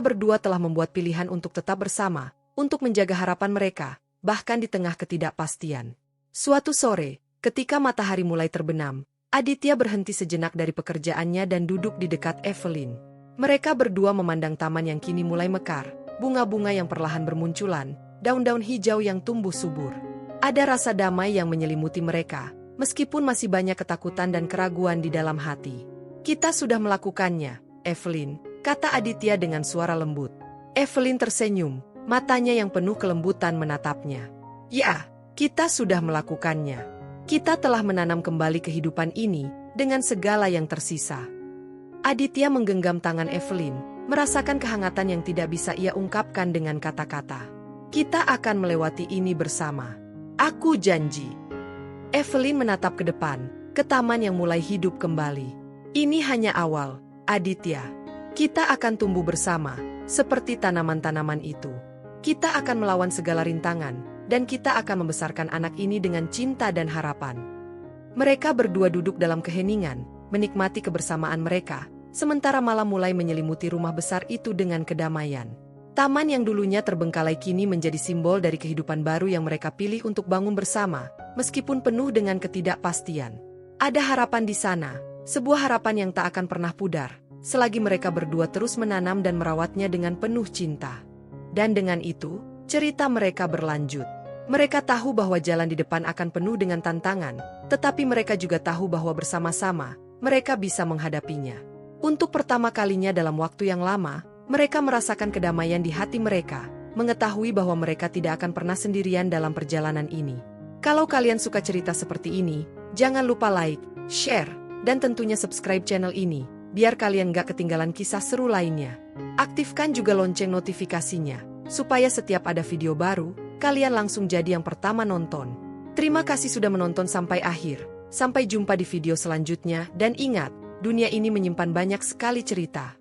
berdua telah membuat pilihan untuk tetap bersama, untuk menjaga harapan mereka, bahkan di tengah ketidakpastian. Suatu sore, ketika matahari mulai terbenam, Aditya berhenti sejenak dari pekerjaannya dan duduk di dekat Evelyn. Mereka berdua memandang taman yang kini mulai mekar, bunga-bunga yang perlahan bermunculan, daun-daun hijau yang tumbuh subur. Ada rasa damai yang menyelimuti mereka, meskipun masih banyak ketakutan dan keraguan di dalam hati. Kita sudah melakukannya, Evelyn, kata Aditya dengan suara lembut. Evelyn tersenyum, matanya yang penuh kelembutan menatapnya. Ya, kita sudah melakukannya. Kita telah menanam kembali kehidupan ini dengan segala yang tersisa. Aditya menggenggam tangan Evelyn, merasakan kehangatan yang tidak bisa ia ungkapkan dengan kata-kata. Kita akan melewati ini bersama. Aku janji. Evelyn menatap ke depan, ke taman yang mulai hidup kembali. Ini hanya awal, Aditya. Kita akan tumbuh bersama, seperti tanaman-tanaman itu. Kita akan melawan segala rintangan, dan kita akan membesarkan anak ini dengan cinta dan harapan. Mereka berdua duduk dalam keheningan, menikmati kebersamaan mereka, sementara malam mulai menyelimuti rumah besar itu dengan kedamaian. Taman yang dulunya terbengkalai kini menjadi simbol dari kehidupan baru yang mereka pilih untuk bangun bersama, meskipun penuh dengan ketidakpastian. Ada harapan di sana, sebuah harapan yang tak akan pernah pudar, selagi mereka berdua terus menanam dan merawatnya dengan penuh cinta. Dan dengan itu, cerita mereka berlanjut. Mereka tahu bahwa jalan di depan akan penuh dengan tantangan, tetapi mereka juga tahu bahwa bersama-sama, mereka bisa menghadapinya. Untuk pertama kalinya dalam waktu yang lama, mereka merasakan kedamaian di hati mereka, mengetahui bahwa mereka tidak akan pernah sendirian dalam perjalanan ini. Kalau kalian suka cerita seperti ini, jangan lupa like, share, dan tentunya subscribe channel ini, biar kalian gak ketinggalan kisah seru lainnya. Aktifkan juga lonceng notifikasinya, supaya setiap ada video baru, kalian langsung jadi yang pertama nonton. Terima kasih sudah menonton sampai akhir. Sampai jumpa di video selanjutnya, dan ingat, dunia ini menyimpan banyak sekali cerita.